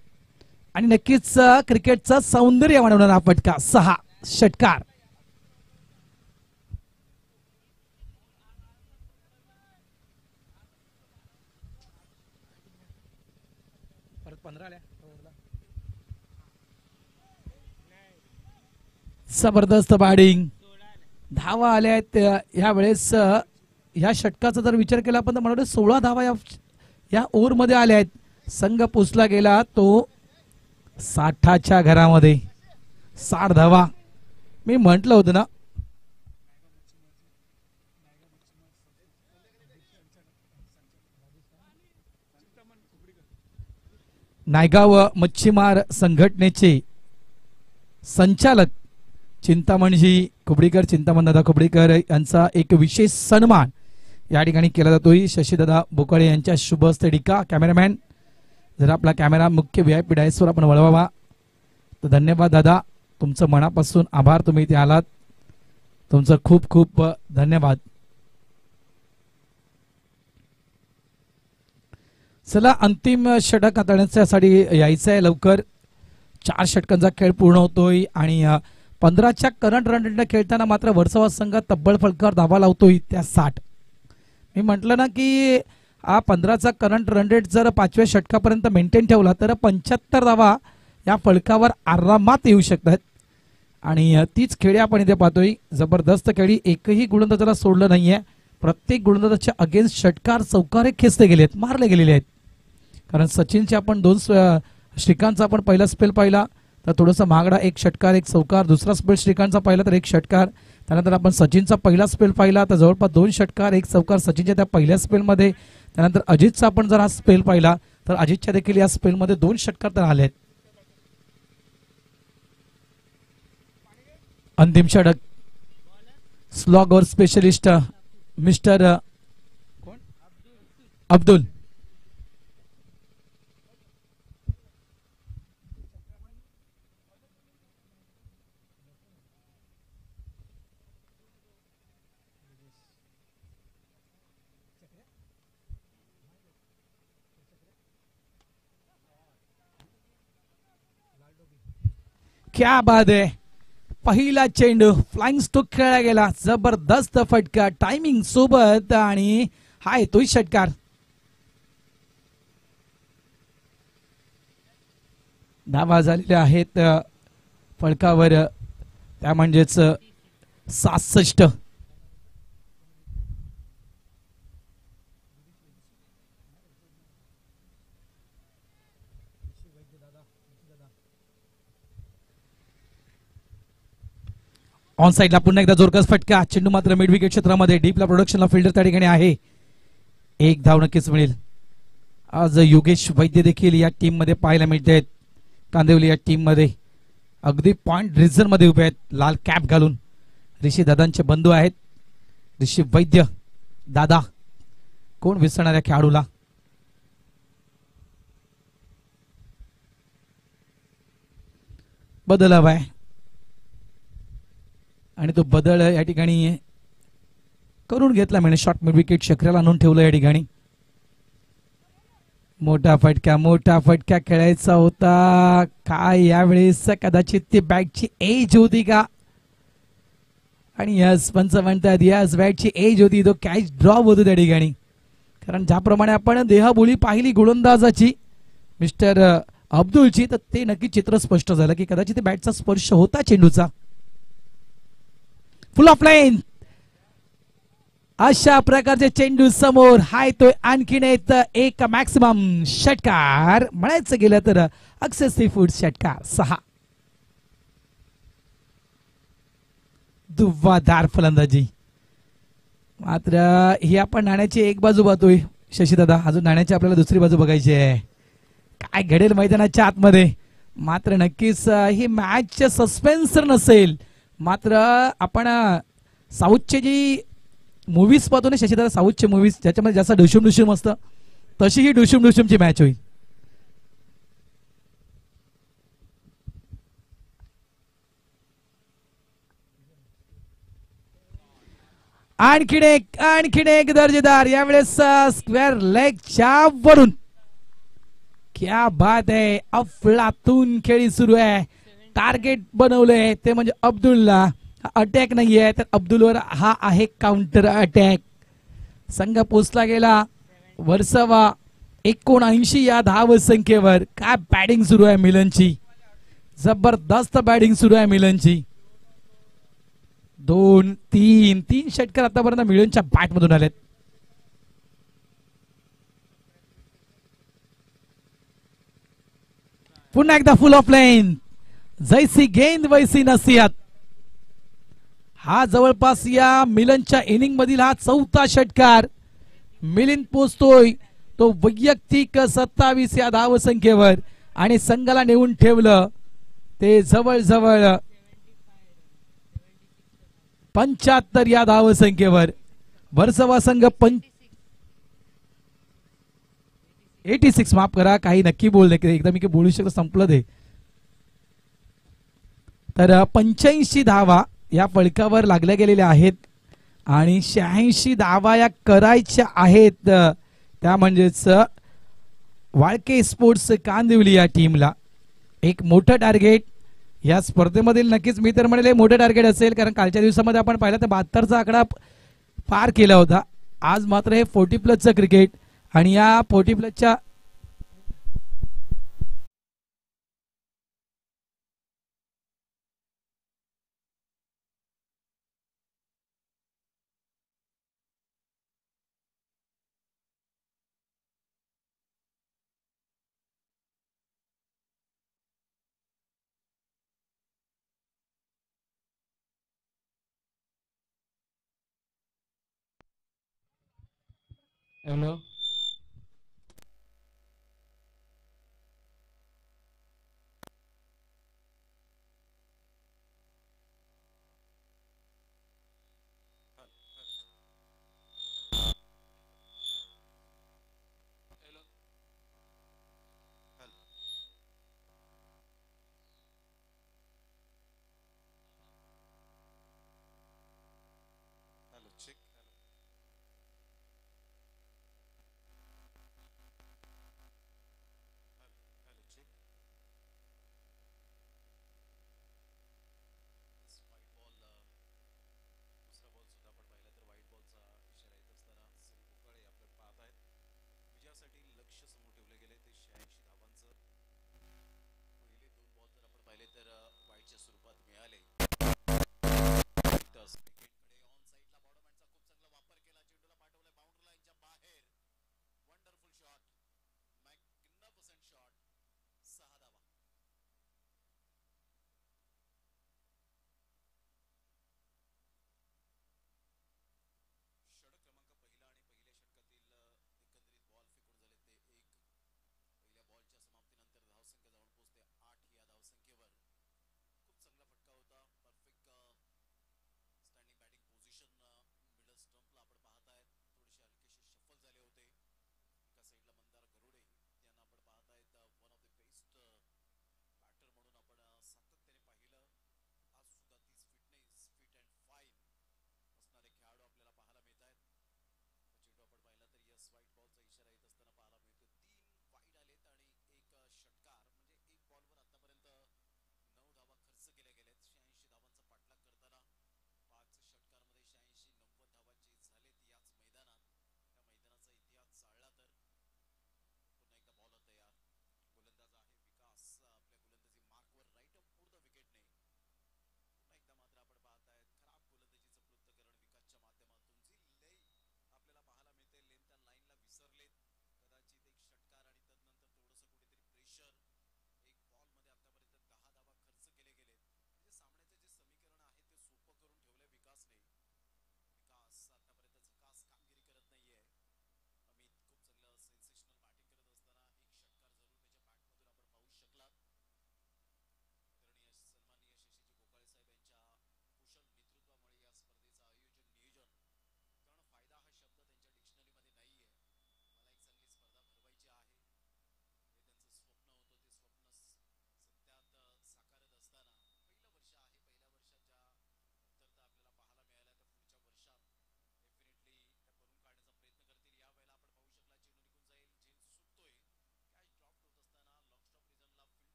आणि नक्कीच क्रिकेटचं सौंदर्य वाढवणारा हा फटका. 6 षटकार. जबरदस्त बॅटिंग, धावा आल्या आहेत यावेळेस. या षटकाचा जर विचार केला आपण तर मला वाटतं 16 धावा या ओव्हर मध्ये आल्या आहेत. संघ पोचला गेला तो 60च्या घरामध्ये. 60 धावा मी म्हटलं होतं ना. नायगाव मच्छीमार संघटनेचे संचालक चिंतामणजी कुबडीकर, चिंतामण दादा कुबडीकर यांचा एक विशेष सन्मान या ठिकाणी केला जातोय. शशीदादा बोकाळे यांच्या शुभ हस्ते टिका. कॅमेरामॅन जर आपला कॅमेरा मुख्य VIP डायसवर आपण वळवावा तर धन्यवाद दादा, तुमचं मनापासून आभार. तुम्ही इथे आलात, तुमचं खूप खूप धन्यवाद. चला अंतिम षटक हाताळण्यासाठी यायचं आहे लवकर. 4 षटकांचा खेळ पूर्ण होतोय आणि 15च्या करंट रन रेटने खेळताना मात्र वर्सोवा संघ तब्बल फलकावर धावा लावतोय त्या 60. मी म्हटलं ना की हा 15चा करंट रन रेट जर 5व्या षटकापर्यंत मेंटेन ठेवला तर 75 धावा या फलकावर आरामात येऊ शकतात. आणि तीच खेळी आपण इथे पाहतोय. जबरदस्त खेळी, एकही गोलंदाजाला सोडलं नाहीये. प्रत्येक गोलंदाजाच्या अगेन्स्ट षटकार चौकारे खेचले गेलेत, मारले गेलेले आहेत. कारण सचिनचे आपण 2 श्रीकांतचा आपण पहिला स्पेल पाहिला तर थोडासा महागडा 1 षटकार 1 चौकार. दुसरा स्पेल श्रीकांतचा पाहिला तर 1 षटकार. त्यानंतर आपण सचिनचा पहिला स्पेल पाहिला तर जवळपास 2 षटकार 1 चौकार सचिनच्या त्या पहिल्या स्पेलमध्ये. त्यानंतर अजितचा आपण जर हा स्पेल पाहिला तर अजितच्या देखील या स्पेलमध्ये 2 षटकार तर आले आहेत. अंतिम षटक slog over specialist mister Abdul. क्या बात आहे. पहिला चेंडू फ्लाइंग स्ट्रोक खेळला गेला. जबरदस्त फटका टायमिंग सोबत आणि हा येतोय षटकार. धावा झालेल्या आहेत फलकावर त्या म्हणजेच 67. ऑन साइडला पुन्हा एकदा जोरकस फटका. चेंडू मात्र मिड विकेट क्षेत्रामध्ये डीपला प्रोडक्शनला फिल्डर त्या ठिकाणी आहे. 1 धाव नक्कीच मिळेल. आज योगेश वैद्य देखील या टीम मध्ये पाहायला मिळते आहेत. कांदिवली या टीम मध्ये अगदी पॉइंट रिझन मध्ये उभे आहेत लाल कॅप घालून. ऋषी दादांचे बंधू आहेत ऋषी वैद्य दादा. कोण विसरणार या खेळाडूला. बदल हवाय आणि तो बदल या ठिकाणी करून घेतला म्हणजे शॉर्ट मिड विकेट शकऱ्याला आणून ठेवलं या ठिकाणी. मोठा फटका खेळायचा होता. काय यावेळेस कदाचित ती बॅटची एज होती का आणि यस पंच म्हणतात यस बॅटची एज होती. तो कॅच ड्रॉप होतो त्या ठिकाणी. कारण ज्याप्रमाणे आपण देहबोली पाहिली गोलंदाजाची मिस्टर अब्दुलची तर ते नक्की चित्र स्पष्ट झालं की कदाचित बॅटचा स्पर्श होता चेंडूचा. फुल ऑफ लाईन अशा प्रकारचे चेंडू समोर हाय तो आणखीन एक मॅक्सिमम षटकार म्हणायचं गेलं तर अक्षय फूड षटकार 6. दुव्वादार फलंदाजी. मात्र ही आपण नाण्याची एक बाजू पाहतोय शशीदादा. अजून नाण्याची आपल्याला दुसरी बाजू बघायची आहे. काय घडेल मैदानाच्या आतमध्ये. मात्र नक्कीच ही मॅच सस्पेन्स नसेल. मात्र आपण साऊथचे जी मूवीज पाहतो ना शशीदादा साऊथचे मूवीज ज्याच्यामध्ये जास्त डुशुम असतं तशी ही डुशुमची मॅच होईल. आणखीन एक दर्जेदार यावेळेस स्क्वेअर लेगच्या वरून. क्या बात आहे. अफलातून खेळी सुरू आहे. टार्गेट बनवलंय ते म्हणजे अब्दुलला. अटॅक नाहीये तर अब्दुलवर हा आहे काउंटर अटॅक. संघ पोचला गेला वर्सवा 79 या धाव संख्येवर. काय बॅटिंग सुरू आहे मिलनची. जबरदस्त बॅटिंग सुरू आहे मिलनची. 2-3 षटकार आतापर्यंत मिलनच्या बॅट मधून आलेत. पुन्हा एकदा फुल ऑफ लाईन. जैसी गेंद वैसी नसीहत. हा जवळपास या मिलनच्या इनिंग मधील हा 4था षटकार. मिलिंद पोचतोय तो वैयक्तिक 27 या धाव संख्येवर आणि संघाला नेऊन ठेवलं ते जवळ 75 या धाव संख्येवर. वर्सवा संघ 86 माफ करा काही नक्की बोल एकदा मी बोलू शकतो संपलं ते. तर 85 धावा या फलकावर लागल्या गेलेल्या आहेत आणि 86 धावा या करायच्या आहेत. त्या म्हणजेच वाळके स्पोर्ट्स कांदिवली या टीमला एक मोठं टार्गेट या स्पर्धेमधील नक्कीच मी तर म्हणेल मोठं टार्गेट असेल. कारण कालच्या दिवसामध्ये आपण पाहिलं तर 72चा आकडा पार केला होता. आज मात्र हे 40+ क्रिकेट आणि या 40+च्या हॅलो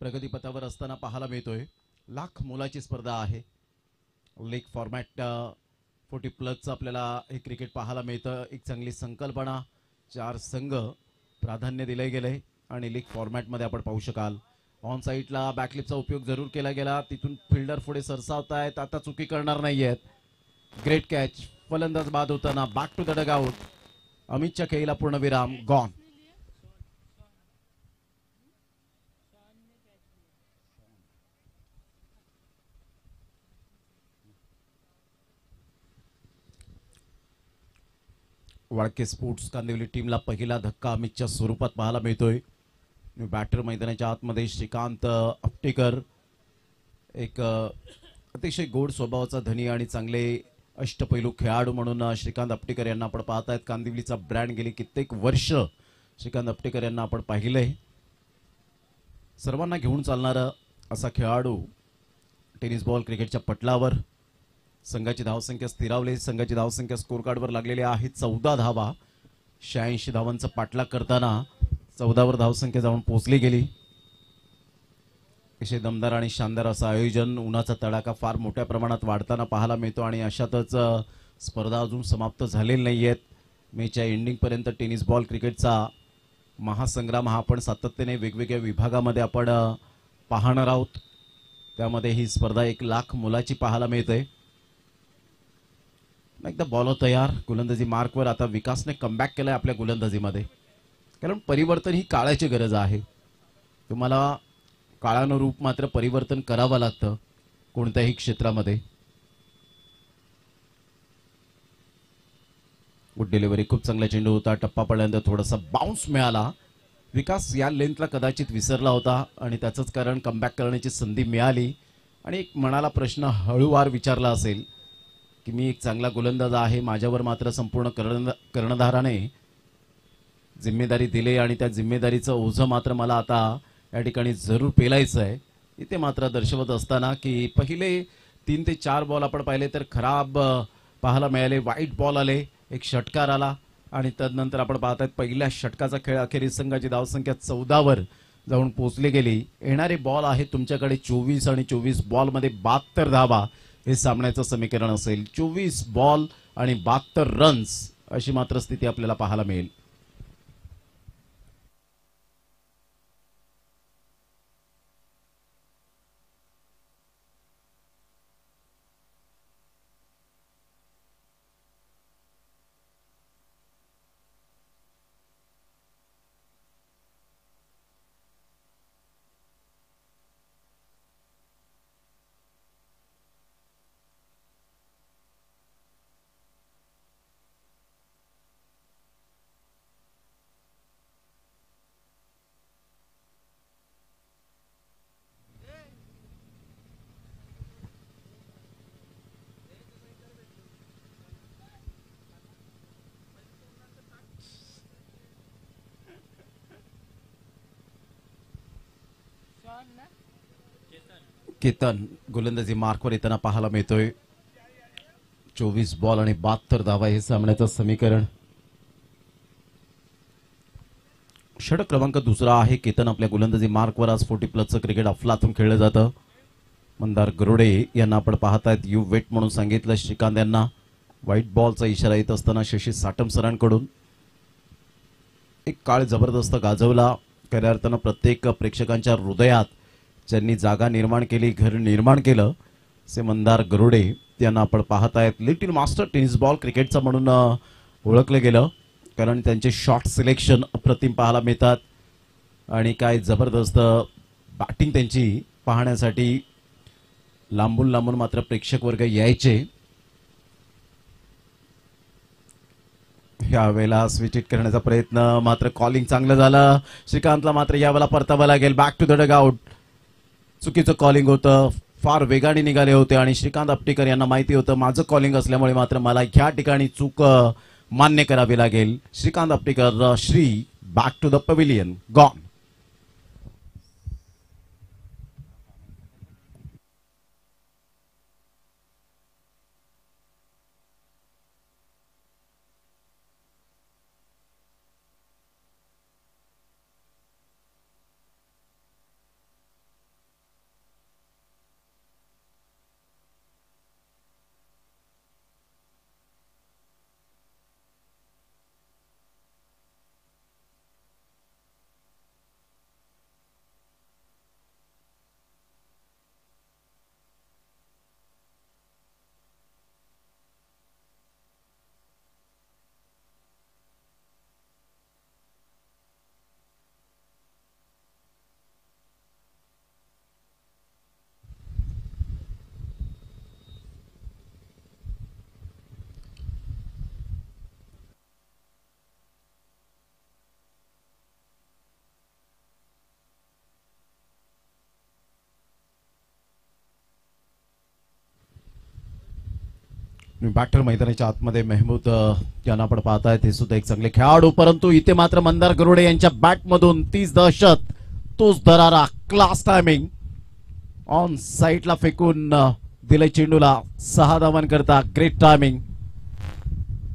प्रगतीपथावर असताना पाहायला मिळतोय. लाख मोलाची स्पर्धा आहे. लीग फॉर्मॅट 40+ आपल्याला हे क्रिकेट पाहायला मिळतं. एक चांगली संकल्पना, 4 संघ प्राधान्य दिले गेले आणि लीग फॉर्मॅटमध्ये आपण पाहू शकाल. ऑन साईडला बॅकलिपचा उपयोग जरूर केला गेला. तिथून फिल्डर पुढे सरसावतायत. आता चुकी करणार नाहीयेत. Great catch. फलंदाज बाद होताना बॅक टू द डगआउट. अमितच्या खेळीला पूर्णविराम. गॉन. वाळके स्पोर्ट्स कांदिवली टीमला पहिला धक्का अमितच्या स्वरूपात पाहायला मिळतोय. बॅटर मैदानाच्या आतमध्ये श्रीकांत अपटेकर, एक अतिशय गोड स्वभावाचा धनी आणि चांगले अष्टपैलू खेळाडू म्हणून श्रीकांत अपटेकर यांना आपण पाहतायत. कांदिवलीचा ब्रँड गेली कित्येक वर्ष श्रीकांत अपटेकर यांना आपण पाहिलंय. सर्वांना घेऊन चालणारा असा खेळाडू टेनिस बॉल क्रिकेटच्या पटलावर. संघाची धावसंख्या स्थिरावली. संघाची धावसंख्या स्कोर कार्डवर लागलेली आहे 14 धावा. 86 धावांचा पाठलाग करताना 14वर धावसंख्या जाऊन पोहोचली गेली. अतिशय दमदार आणि शानदार असं आयोजन. उन्हाचा तडाखा फार मोठ्या प्रमाणात वाढताना पाहायला मिळतो आणि अशातच स्पर्धा अजून समाप्त झालेली नाहीयेत. मेच्या एंडिंगपर्यंत टेनिस बॉल क्रिकेटचा महासंग्राम हा आपण सातत्याने वेगवेगळ्या विभागामध्ये आपण पाहणार आहोत. त्यामध्ये ही स्पर्धा 1 लाख मोलाची पाहायला मिळते. एकदा बॉलर तयार. गोलंदाजी मार्कवर. आता विकासने कमबॅक केलाय आपल्या गोलंदाजीमध्ये, कारण परिवर्तन ही काळाची गरज आहे. तुम्हाला काळानुरूप मात्र परिवर्तन करावं लागतं कोणत्याही क्षेत्रामध्ये. Good delivery. खूप चांगला चेंडू होता. टप्पा पडल्यानंतर थोडासा बाउन्स मिळाला. विकास या लेंथला कदाचित विसरला होता आणि त्याचंच कारण कमबॅक करण्याची संधी मिळाली आणि एक मनाला प्रश्न हळूवार विचारला असेल की मी एक चांगला गोलंदाज आहे, माझ्यावर मात्र संपूर्ण कर्णधाराने जिम्मेदारी दिली आणि त्या जिम्मेदारीचं ओझं मात्र मला आता या ठिकाणी जरूर पेलायचं आहे. इथे मात्र दर्शवत असताना की पहिले 3 ते 4 बॉल आपण पाहिले तर खराब पाहायला मिळाले. वाईट बॉल आले. एक षटकार आला आणि तदनंतर आपण पाहतायत पहिल्या षटकाचा खेळ अखेरीस संघाची धावसंख्या 14वर जाऊन पोहोचली गेली. येणारे बॉल आहेत तुमच्याकडे 24 आणि 24 बॉलमध्ये 72 धावा हे सामन्याचं समीकरण असेल. 24 बॉल आणि 72 रन्स अशी मात्र स्थिती आपल्याला पाहायला मिळेल. केतन गोलंदाजी मार्कवर येताना पाहायला मिळतोय. 24 बॉल आणि 72 धावा हे सामन्याचं समीकरण. षटक क्रमांक 2 आहे. केतन आपल्या गोलंदाजी मार्कवर. आज 40+ क्रिकेट अफलातून खेळलं जातं. मंदार गरुडे यांना आपण पाहतायत यू वेट म्हणून सांगितलं. श्रीकांत यांना व्हाईट बॉलचा इशारा येत असताना शशी साटम सरांकडून एक काळ जबरदस्त गाजवला. खऱ्या अर्थानं प्रत्येक प्रेक्षकांच्या हृदयात ज्यांनी जागा निर्माण केली, घर निर्माण केलं, से मंदार गरुडे यांना आपण पाहतायत. लिटिल मास्टर टेनिस बॉल क्रिकेटचा म्हणून ओळखलं गेलं, कारण त्यांचे शॉट सिलेक्शन अप्रतिम पाहायला मिळतात आणि काय जबरदस्त बॅटिंग त्यांची पाहण्यासाठी लांबून लांबून मात्र प्रेक्षक वर्ग यायचे. यावेळेला स्विच हिट करण्याचा प्रयत्न, मात्र कॉलिंग चांगलं झालं. श्रीकांतला मात्र यावेळेला परतावं लागेल. Back to the dugout. चुकीचं कॉलिंग होतं. फार वेगाने निघाले होते आणि श्रीकांत अपटेकर यांना माहिती होतं माझं कॉलिंग असल्यामुळे मात्र मला ह्या ठिकाणी चूक मान्य करावी लागेल. Shrikant Aptekar Shri back to the pavilion. Gone. Batter मैदानाच्या आतमध्ये मेहमूद यांना आपण पाहतायत. हे सुद्धा एक चांगले खेळाडू, परंतु इथे मात्र मंदार गरुडे यांच्या बॅट मधून तीच दहशत, तोच दरारा, क्लास टायमिंग. ऑन साईडला फेकून दिले चेंडूला 6 धावां करता. Great timing.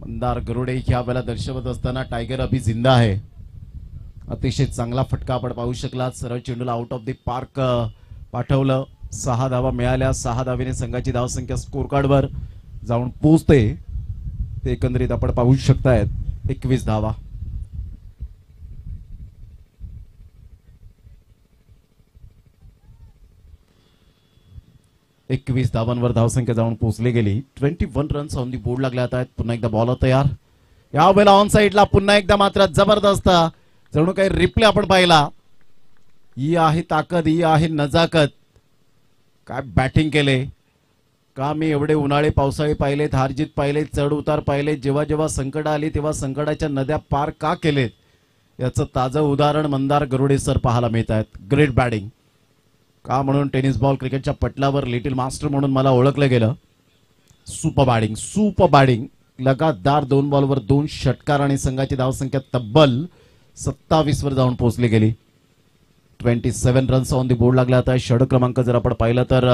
मंदार गरुडे ह्या वेळेला दर्शवत असताना टायगर अभि जिंदा आहे. अतिशय चांगला फटका आपण पाहू शकला. सरळ चेंडूला आउट ऑफ द पार्क पाठवलं. 6 धावा मिळाल्या. 6 धावेने संघाची धावसंख्या स्कोर कार्डवर जाऊन पोहोचते. ते एकंदरीत आपण पाहू शकतायत. 21 धावा. एकवीस धावांवर धावसंख्या जाऊन पोहोचली गेली. 21 रन्स ऑन दी बोर्ड लागले आहेत. पुन्हा एकदा बॉलर तयार. यावेळेला ऑन साईडला पुन्हा एकदा मात्र जबरदस्त, जणू काही रिप्ले आपण पाहिला. ही आहे ताकद, ही आहे नजाकत. काय बॅटिंग केले. का मी एवढे उन्हाळे पावसाळे पाहिलेत, हारजीत पाहिले, चढ उतार पाहिले, जेव्हा जेव्हा संकट आली तेव्हा संकटाच्या नद्या पार का केलेत, याचं ताजं उदाहरण मंदार गरुडे सर पाहायला मिळत आहेत. Great batting. का म्हणून टेनिस बॉल क्रिकेटच्या पटलावर लिटिल मास्टर म्हणून मला ओळखलं गेलं. Super batting, super batting. लगातार 2 बॉलवर 2 षटकार आणि संघाची धावसंख्या तब्बल 27 वर जाऊन पोहोचली गेली. 27 रन्स ऑन दी बोर्ड लागला. आता षटक क्रमांक जर आपण पाहिलं तर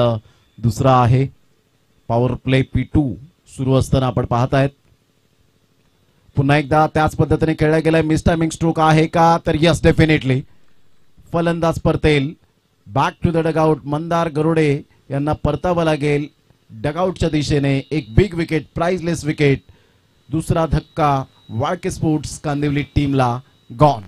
दुसरा आहे. पॉवर प्ले P2 सुरू असताना आपण पाहतायत. पुन्हा एकदा त्याच पद्धतीने खेळला गेलाय. मिस टायमिंग स्ट्रोक आहे का, तर यस, डेफिनेटली. फलंदाज परतेल. Back to the dugout. Mandar Garude यांना परतावं लागेल डगआउटच्या दिशेने. एक बिग विकेट, प्राइजलेस विकेट. दुसरा धक्का वाळके स्पोर्ट्स कांदिवली टीमला गॉन.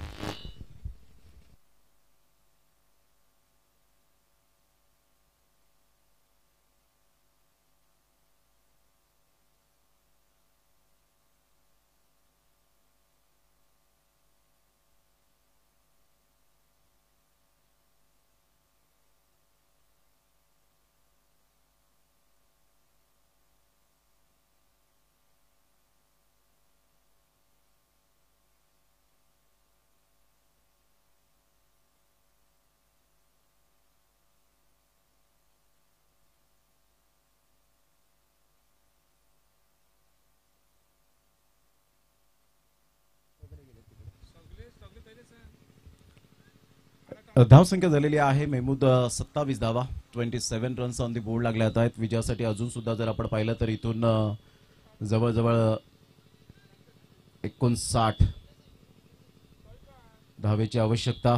धावसंख्या झालेली आहे मेहमूद 27 धावा. 27 रन्स ऑन दी बोर्ड लागले आहेत. विजयासाठी अजून सुद्धा जर आपण पाहिलं तर इथून जवळजवळ 59 धावेची आवश्यकता.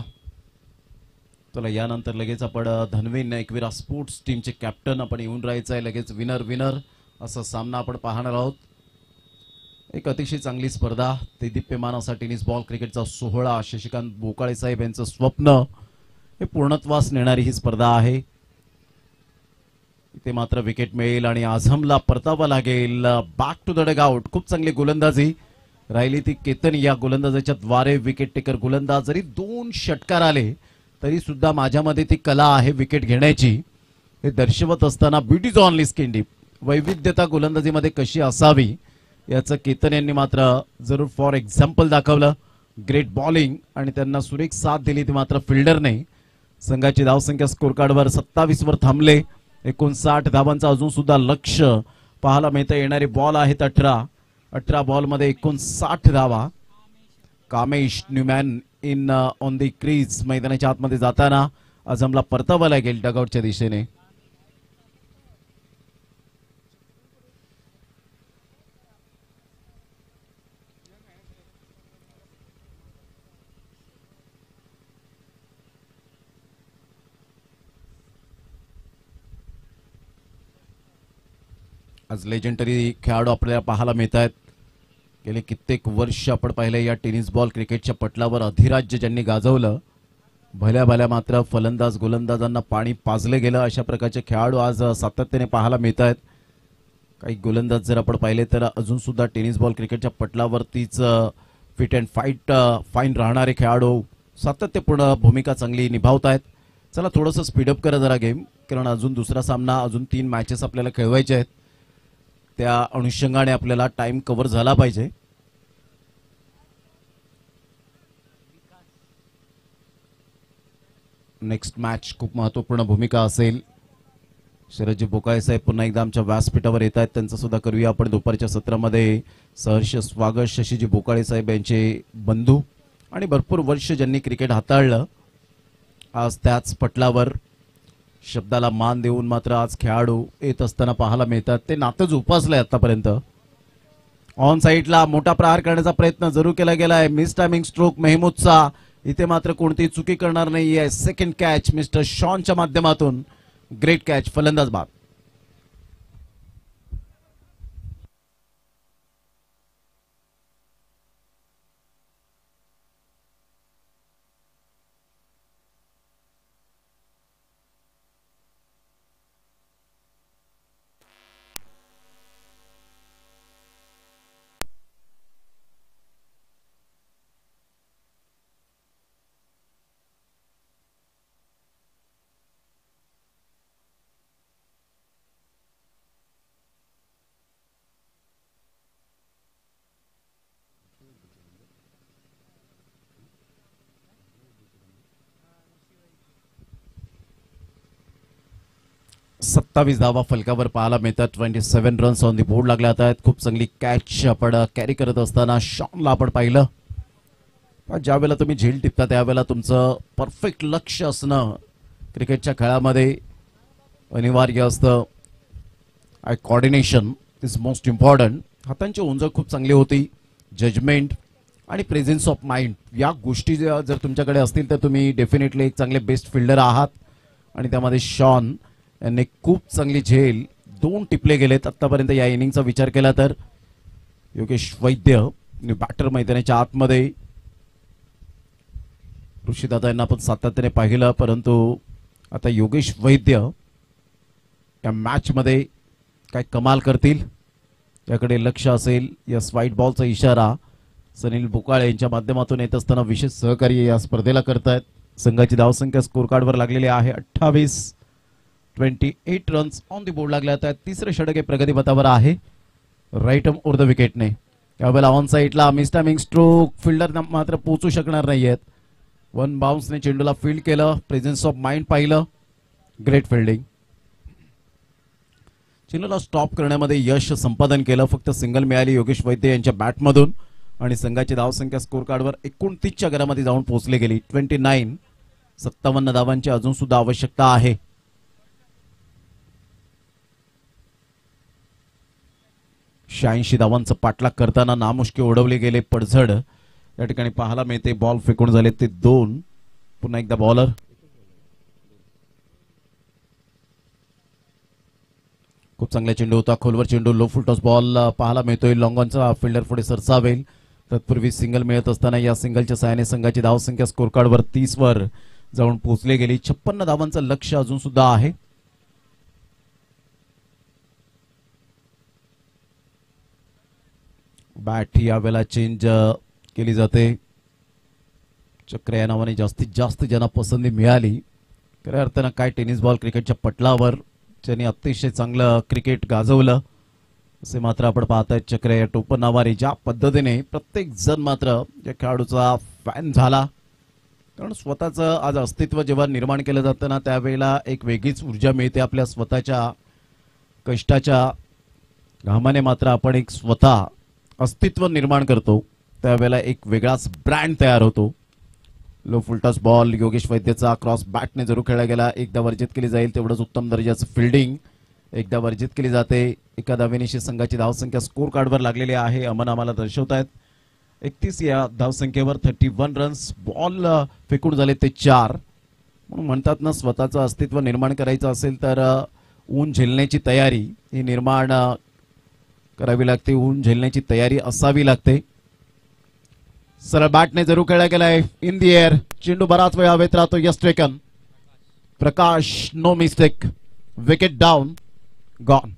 चला, यानंतर लगेच आपण धनवीन एकविरा स्पोर्ट्स टीमचे कॅप्टन आपण येऊन राहायचं आहे. लगेच विनर विनर असा सामना आपण पाहणार आहोत. एक अतिशय चांगली स्पर्धा, देदीप्यमान असा टेनिस बॉल क्रिकेटचा सोहळा, शशिकांत बोकाळे साहेब यांचं स्वप्न हे पूर्णत्वास नेणारी ही स्पर्धा आहे. इथे मात्र विकेट मिळेल आणि आझमला परतावा लागेल. Back to the dugout. खूप चांगली गोलंदाजी राहिली ती केतन या गोलंदाजाच्या द्वारे. विकेट टेकर गोलंदाज. जरी 2 षटकार आले तरी सुद्धा माझ्यामध्ये ती कला आहे विकेट घेण्याची, हे दर्शवत असताना ब्युटीज ऑनली स्किन डीप. वैविध्यता गोलंदाजीमध्ये कशी असावी याचं केतन यांनी मात्र जरूर फॉर एक्झाम्पल दाखवलं. ग्रेट बॉलिंग आणि त्यांना सुरेख साथ दिली ती मात्र फिल्डरने. संघाची धावसंख्या स्कोर कार्डवर 27 वर थांबले. 59 धावांचा अजून सुद्धा लक्ष पाहायला मिळतं. येणारे बॉल आहेत 18 बॉल मध्ये 59 धावा. Kamesh Newman in on the crease. मैदानाच्या आतमध्ये जाताना आझमला परतावा लागेल डगआउटच्या दिशेने. आज लेजेंडरी खेळाडू आपल्याला पाहायला मिळत आहेत. गेले कित्येक वर्ष आपण पाहिले या टेनिस बॉल क्रिकेटच्या पटलावर अधिराज्य ज्यांनी गाजवलं. भल्या भल्या मात्र फलंदाज गोलंदाजांना पाणी पाजले गेलं अशा प्रकारचे खेळाडू आज सातत्याने पाहायला मिळत आहेत. काही गोलंदाज जर आपण पाहिले तर अजून सुद्धा टेनिस बॉल क्रिकेटच्या पटलावरतीच फिट अँड फाईन राहणारे खेळाडू सातत्यपूर्ण भूमिका चांगली निभावत आहेत. चला, थोडंसं स्पीडअप करा जरा गेम, कारण अजून दुसरा सामना, अजून 3 मॅचेस आपल्याला खेळवायचे आहेत. त्या अनुषंगाने आपल्याला टाइम कव्हर झाला पाहिजे. नेक्स्ट मॅच खूप महत्त्वपूर्ण भूमिका असेल. शरदजी बोकाळे साहेब पुन्हा एकदा आमच्या व्यासपीठावर येत आहेत, त्यांचं सुद्धा करूया आपण दुपारच्या सत्रामध्ये सहर्ष स्वागत. शशीजी बोकाळे साहेब यांचे बंधू आणि भरपूर वर्ष ज्यांनी क्रिकेट हाताळलं, आज त्याच पटलावर शब्दाला मान देऊन मात्र आज खेळाडू येत असताना पाहायला मिळतात. ते नातं जोपासलंय आतापर्यंत. ऑन साईडला मोठा प्रहार करण्याचा प्रयत्न जरूर केला गेलाय. मिस टायमिंग स्ट्रोक मेहमूदचा, इथे मात्र कोणतीही चुकी करणार नाहीये. सेकंड कॅच मिस्टर शॉनच्या माध्यमातून, ग्रेट कॅच, फलंदाज बाद. सत्तावीस धावा फलकावर पाहायला मिळतात. 27 रन्स ऑन दी बोर्ड लागल्या आहेत. खूप चांगली कॅच आपण कॅरी करत असताना शॉनला आपण पाहिलं. पण ज्या वेळेला तुम्ही झेल टिपता त्यावेळेला तुमचं परफेक्ट लक्ष असणं क्रिकेटच्या खेळामध्ये अनिवार्य असतं. I coordination is most important. हातांची उंच खूप चांगली होती. जजमेंट आणि प्रेझेन्स ऑफ माइंड या गोष्टी जर तुमच्याकडे असतील तर तुम्ही डेफिनेटली एक चांगले बेस्ट फिल्डर आहात. आणि त्यामध्ये शॉन यांनी खूप चांगली झेल, 2 टिपले गेलेत आतापर्यंत या इनिंगचा विचार केला तर. योगेश वैद्य बॅटर मैदानाच्या आतमध्ये. ऋषीदादा यांना आपण सातत्याने पाहिलं, परंतु आता योगेश वैद्य या मॅच मध्ये काय कमाल करतील याकडे लक्ष असेल. यस, व्हाईट बॉलचा इशारा सनील बोकाळे यांच्या माध्यमातून येत असताना विशेष सहकार्य या स्पर्धेला करतायत. संघाची धावसंख्या स्कोर कार्डवर लागलेली आहे 28. 28 रन्स ऑन दी बोर्ड लागले आहेत. तिसरे षटक हे प्रगतीपथावर आहे. राईट ओव्हर द विकेटने. यावेळेला ऑन साईडला मिस टायमिंग स्ट्रोक, फिल्डर मात्र पोहोचू शकणार नाहीयेत. 1 बाउन्सने चेंडूला फील्ड केलं. प्रेझेन्स ऑफ माइंड पाहिलं. Great fielding. चेंडूला स्टॉप करण्यामध्ये यश संपादन केलं. फक्त सिंगल मिळाली योगेश वैद्य यांच्या बॅटमधून आणि संघाची धावसंख्या स्कोर कार्डवर 29च्या घरामध्ये जाऊन पोहोचली गेली. 29. 57 धावांची अजून सुद्धा आवश्यकता आहे. 86 धावांचं पाठलाग करताना नामुष्की ओढवले गेले. पडझड या ठिकाणी पाहायला मिळते. बॉल फेकून झाले ते 2. पुन्हा एकदा बॉलर. खूप चांगला चेंडू होता. खोलवर चेंडू, लो फुल टॉस बॉल पाहायला मिळतोय. लॉंगॉनचा फिल्डर पुढे सरसावेल. तत्पूर्वी सिंगल मिळत असताना या सिंगलच्या सहाय्याने संघाची धावसंख्या स्कोर कार्डवर 30 वर जाऊन पोहोचली गेली. 56 धावांचं लक्ष अजून सुद्धा आहे. बॅट ही यावेळेला चेंज केली जाते. चक्र या नावाने जास्तीत जास्त ज्यांना पसंती मिळाली. खऱ्या अर्थानं काय टेनिस बॉल क्रिकेटच्या पटलावर ज्यांनी अतिशय चांगलं क्रिकेट गाजवलं असे मात्र आपण पाहताय. चक्र या टोपण नावाने ज्या पद्धतीने प्रत्येक जण मात्र या खेळाडूचा फॅन झाला. कारण स्वतःचं आज अस्तित्व जेव्हा निर्माण केलं जातं ना त्यावेळेला एक वेगळीच ऊर्जा मिळते. आपल्या स्वतःच्या कष्टाच्या घामाने मात्र आपण एक स्वतः अस्तित्व निर्माण करतो. त्यावेळेला एक वेगळाच ब्रँड तयार होतो. लो फुलटॉस बॉल योगेश वैद्यचा क्रॉस बॅटने जरूर खेळला गेला. एकदा वर्जित केली जाईल तेवढंच उत्तम दर्जाचं फिल्डिंग. एकदा वर्जित केली जाते. एका धावेनिशी संघाची धावसंख्या स्कोर कार्डवर लागलेली आहे. अमन आम्हाला दर्शवतायत 31 या धावसंख्येवर 31 रन्स. बॉल फेकून झाले ते 4. म्हणून म्हणतात ना स्वतःचं अस्तित्व निर्माण करायचं असेल तर ऊन झेलण्याची तयारी ही निर्माण करावी लागते. ऊन झेलण्याची तयारी असावी लागते. सरळ बॅटने जरूर खेळला गेलाय. इन दी एअर चेंडू बराच वेळ हवेत राहतो. Yes taken. Prakash no mistake. Wicket down. Gone.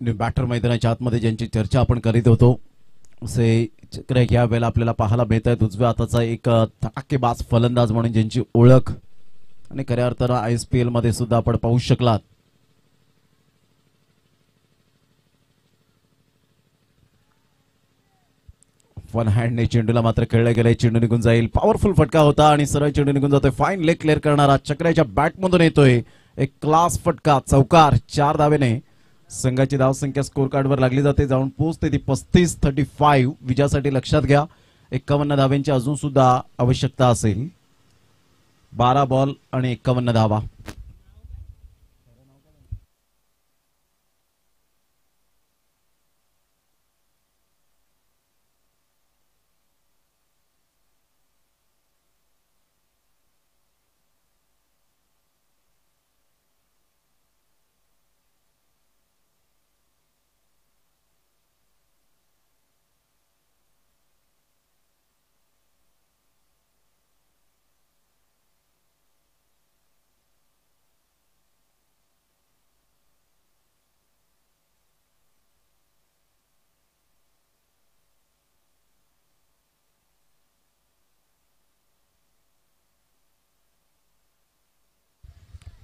Batter मैदानाच्या आतमध्ये ज्यांची चर्चा आपण करीत होतो असे चक्र या वेळेला आपल्याला पाहायला मिळत आहेत. उजव्या हाताचा एक धडाकेबाज फलंदाज म्हणून ज्यांची ओळख आणि खऱ्या अर्थानं ISPL मध्ये सुद्धा आपण पाहू शकलात. वन हँडने चेंडूला मात्र खेळलं गेलंय. चेंडू निघून जाईल. पॉवरफुल फटका होता आणि सरळ चेंडू निघून जातोय. फाईन लेग क्लिअर करणारा चक्राच्या बॅटमधून येतोय एक क्लास फटका. चौकार 4 धावेने संघाची धावसंख्या स्कोर कार्डवर लागली जाते. जाऊन पोहोचते ती 35-35. विजयासाठी लक्षात घ्या 51 धाव्यांची अजून सुद्धा आवश्यकता असेल. 12 बॉल आणि 51 धावा.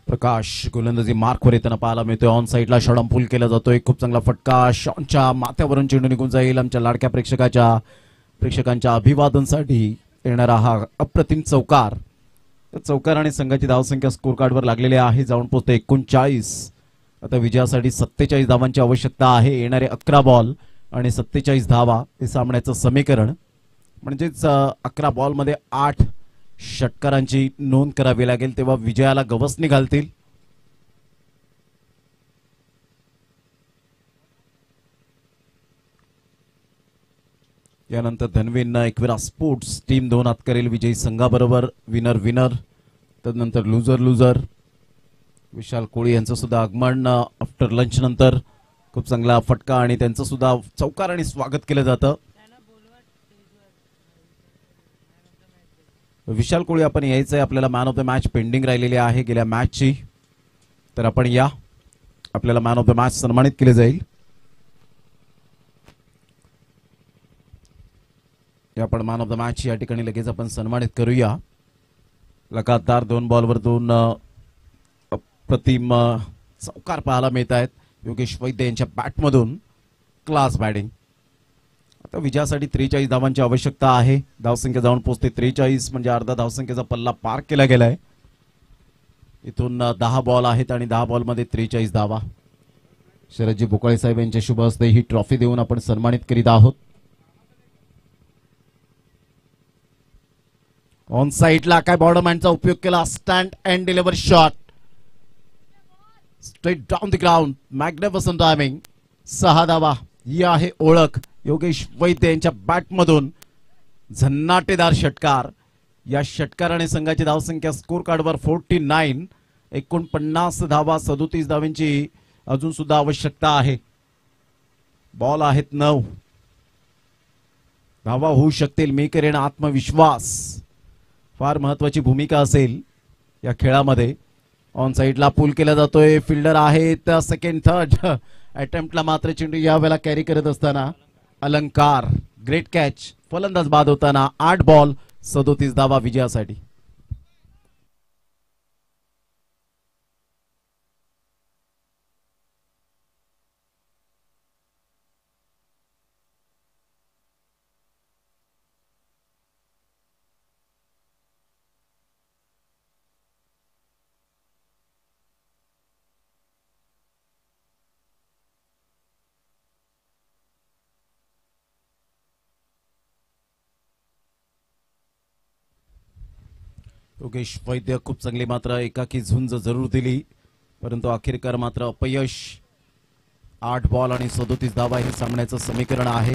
प्रकाश गोलंदाजी मार्कवर येताना पाहायला मिळतोय. ऑन साईडला शॉट पूल केला जातोय. खूप चांगला फटका. शॉनच्या माथ्यावरून चेंडू निघून जाईल. आमच्या लाडक्या प्रेक्षकांच्या अभिवादनसाठी येणारा हा अप्रतिम चौकार. चौकार आणि संघाची धावसंख्या स्कोर कार्डवर लागलेली आहे. जाऊन पोहोचते 39. आता विजयासाठी 47 धावांची आवश्यकता आहे. येणारे 11 बॉल आणि 47 धावा हे सामन्याचं समीकरण. म्हणजेच 11 बॉल मध्ये 8 षटकारांची नोंद करावी लागेल. तेव्हा विजयाला गवसणी घालतील. यानंतर धनवीन एकविरा स्पोर्ट्स टीम 2 हात करेल विजयी संघाबरोबर. Winner winner. तदनंतर लुजर लुजर. विशाल कोळी यांचं सुद्धा आगमन आफ्टर लंच नंतर. खूप चांगला फटका आणि त्यांचं सुद्धा चौकार आणि स्वागत केलं जातं. विशाल कोळी आपण यायचंय. आपल्याला man of the match pending राहिलेली आहे गेल्या मॅचची. तर आपण या. आपल्याला मॅन ऑफ द मॅच सन्मानित केले जाईल. आपण मॅन ऑफ द मॅच या ठिकाणी लगेच आपण सन्मानित करूया. लगातार 2 बॉलवर 2 अप्रतिम चौकार पाहायला मिळत आहेत. योगेश वैद्य यांच्या बॅटमधून क्लास बॅटिंग. आता विजयासाठी 43 धावांची आवश्यकता आहे. धावसंख्या जाऊन पोहोचते 43. म्हणजे अर्धा धावसंख्येचा पल्ला पार केला गेलाय. इथून 10 बॉल आहेत आणि 10 बॉल मध्ये 43 धावा. शरदजी भोकाळे साहेब यांच्या शुभ हस्ते ही ट्रॉफी देऊन आपण सन्मानित करीत आहोत. ऑन साइडला काय बॉर्डरमॅनचा उपयोग केला. Stand and deliver shot straight down the ground. Magnificent timing. 6 धावा ही आहे ओळख योगेश वैद्य यांच्या बॅटमधून. झन्नाटेदार षटकार. या षटकाराने संघाची धावसंख्या स्कोर कार्डवर 49. 49 धावा. 37 धावांची अजून सुद्धा आवश्यकता आहे. बॉल आहेत 9. धावा होऊ शकतील. मी करेन. आत्मविश्वास फार महत्वाची भूमिका असेल या खेळामध्ये. ऑन साइडला पूल केला जातोय. फिल्डर आहेत सेकंड थर्ड अटेम्प्टला मात्र चेंडू यावेळेला कॅरी करत असताना अलंकार. Great catch. फलंदाज बाद होताना 8 बॉल 37 धावा विजयासाठी. योगेश वैद्य खूप चांगली मात्र एकाकी झुंज जरूर दिली परंतु अखेरकार मात्र अपयश. 8 बॉल आणि 37 धावा हे सामन्याचं समीकरण आहे.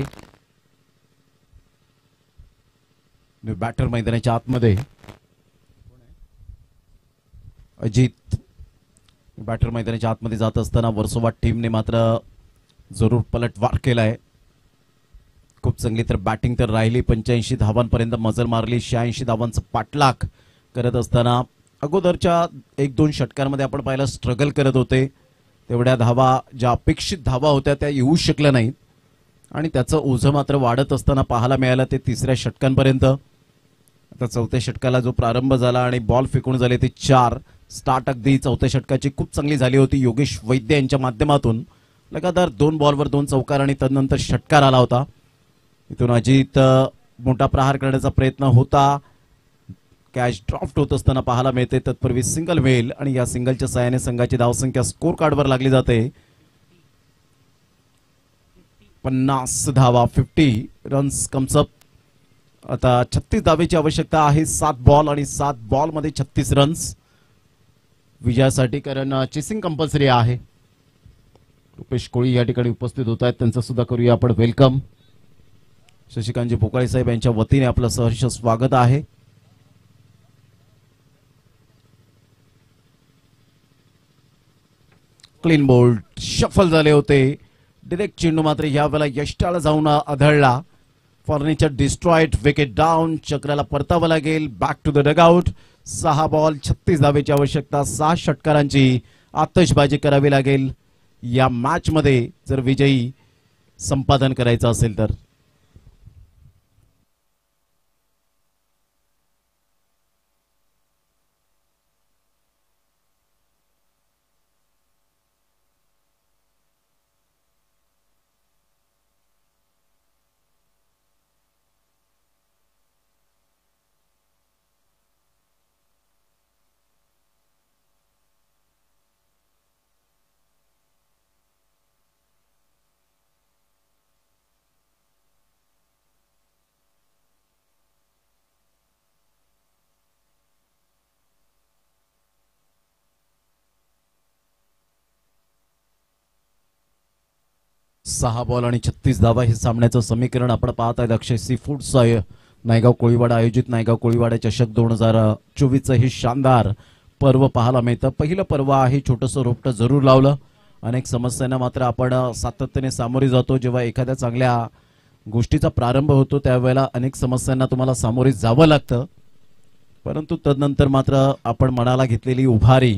बॅटर मैदानाच्या आतमध्ये अजित बॅटर मैदानाच्या आतमध्ये जात असताना वर्सोवा टीमने मात्र जरूर पलटवार केलाय. खूप चांगली तर बॅटिंग तर राहिली. 85 धावांपर्यंत मजल मारली. 86 धावांचं पाठलाग करत असताना अगोदरच्या 1-2 षटकांमध्ये आपण पाहिलं स्ट्रगल करत होते. तेवढ्या धावा, ज्या अपेक्षित धावा होत्या त्या येऊ शकल्या नाहीत आणि त्याचं ओझं मात्र वाढत असताना पाहायला मिळालं ते तिसऱ्या षटकांपर्यंत. आता चौथ्या षटकाला जो प्रारंभ झाला आणि बॉल फेकून झाले ते 4. स्टार्ट अगदी चौथ्या षटकाची खूप चांगली झाली होती योगेश वैद्य यांच्या माध्यमातून. लगातार 2 बॉलवर 2 चौकार आणि तदनंतर षटकार आला होता. इथून अजित मोठा प्रहार करण्याचा प्रयत्न होता. कॅच ड्रॉफ्ट होत असताना पाहायला मिळते. तत्पूर्वी सिंगल मिळेल आणि या सिंगलच्या साहाय्याने संघाची धावसंख्या स्कोर कार्डवर लागली जाते. 50 धावा, 50 रन्स कम्स अप. आता 36 धावेची आवश्यकता आहे. 7 बॉल आणि 7 बॉल मध्ये 36 रन्स विजयासाठी, कारण चेसिंग कंपल्सरी आहे. रुपेश कोळी या ठिकाणी उपस्थित होत आहेत, त्यांचं सुद्धा करूया आपण वेलकम. शशिकांतजी भोकाळे साहेब यांच्या वतीने आपलं सहर्ष स्वागत आहे. क्लीन बोल्ड शफल झाले होते. डिरेक्ट चेंडू मात्र यावेळेला यष्टाला जाऊन आढळला. Furniture destroyed, wicket down. चक्राला परतावं लागेल. Back to the dugout. 6 ball 36 धावेची आवश्यकता. 6 षटकारांची आतषबाजी करावी लागेल या मॅच मध्ये जर विजयी संपादन करायचं असेल तर. सहा बॉल आणि 36 धावा हे सामन्याचं समीकरण आपण पाहत आहेत. अक्षय सी फूड्स नायगाव कोळीवाडा आयोजित नायगाव कोळीवाडा चषक 2024 हे शानदार पर्व पाहायला मिळतं. पहिलं पर्व आहे. छोटंसं रोपटं जरूर लावलं. अनेक समस्यांना मात्र आपण सातत्याने सामोरे जातो. जेव्हा एखाद्या चांगल्या गोष्टीचा प्रारंभ होतो त्यावेळेला अनेक समस्यांना तुम्हाला सामोरे जावं लागतं, परंतु तदनंतर मात्र आपण मनाला घेतलेली उभारी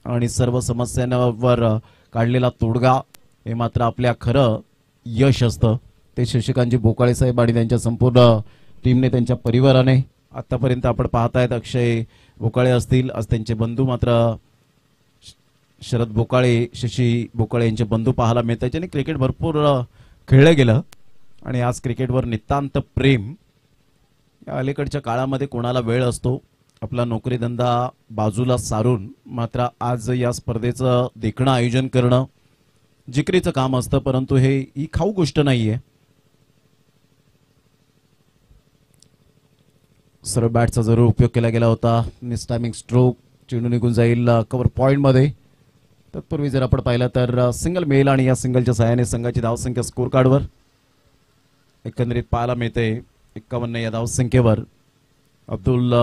आणि सर्व समस्यांवर काढलेला तोडगा हे मात्र आपल्या खरं यश असतं. ते शशिकांतजी भोकाळे साहेब आणि त्यांच्या संपूर्ण टीमने, त्यांच्या परिवाराने आतापर्यंत आपण पाहतायत. अक्षय भोकाळे असतील, आज त्यांचे बंधू मात्र शरद भोकाळे, शशी भोकाळे यांचे बंधू पाहायला मिळतात. ज्याने क्रिकेट भरपूर खेळलं गेलं आणि आज क्रिकेटवर नितांत प्रेम. या अलीकडच्या काळामध्ये कोणाला वेळ असतो आपला नोकरी धंदा बाजूला सारून मात्र आज या स्पर्धेचं देखणं आयोजन करणं जिकरीचं काम असतं, परंतु ही खाऊ गोष्ट नाहीये. सर्व बॅटचा जरूर उपयोग केला गेला होता. मिस टायमिंग स्ट्रोक, चेंडू निघून जाईल कव्हर पॉइंट मध्ये. तत्पूर्वी जर आपण पाहिलं तर सिंगल मिळेल आणि या सिंगलच्या सहाय्याने संघाची धावसंख्या स्कोर कार्डवर एकंदरीत पाहायला मिळते 51 या धावसंख्येवर. अब्दुल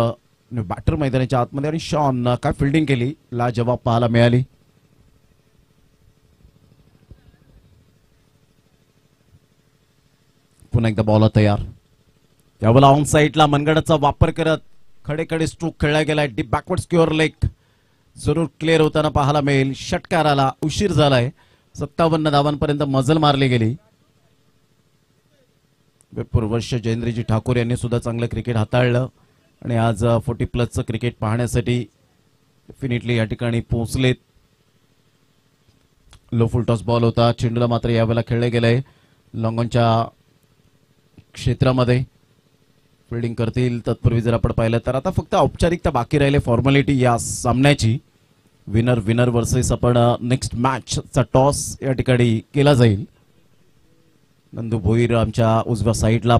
बॅटर मैदानाच्या आतमध्ये आणि शॉन काय फिल्डिंग केली, लाजवाब पाहायला मिळाली. पुन्हा एकदा बॉल तयार. यावेळेला ऑन साईडला मनगडाचा वापर करत खडे स्ट्रोक खेळला गेलाय. डीप बॅकवर्ड स्क्युअर लेग जरूर क्लिअर होताना पाहायला मिळेल. षटकाराला उशीर झालाय. 57 धावांपर्यंत मजल मारली गेली. पूर्ववर्ष जयेंद्रजी ठाकूर यांनी सुद्धा चांगलं क्रिकेट हाताळलं आणि आज 40+ क्रिकेट पाहण्यासाठी डेफिनेटली या ठिकाणी पोहोचलेत. लो फुल टॉस बॉल होता. चेंडूला मात्र यावेळेला खेळले गेलंय लॉंगॉनच्या क्षेत्रामध्ये. फिल्डिंग करतील. तत्पूर्वी जर आपण पाहिलं तर आता फक्त औपचारिकता बाकी राहिले, फॉर्मॅलिटी या सामन्याची. विनर वर्सेस आपण नेक्स्ट मॅचचा टॉस या ठिकाणी केला जाईल. नंदू भोईर आमच्या उजव्या साईडला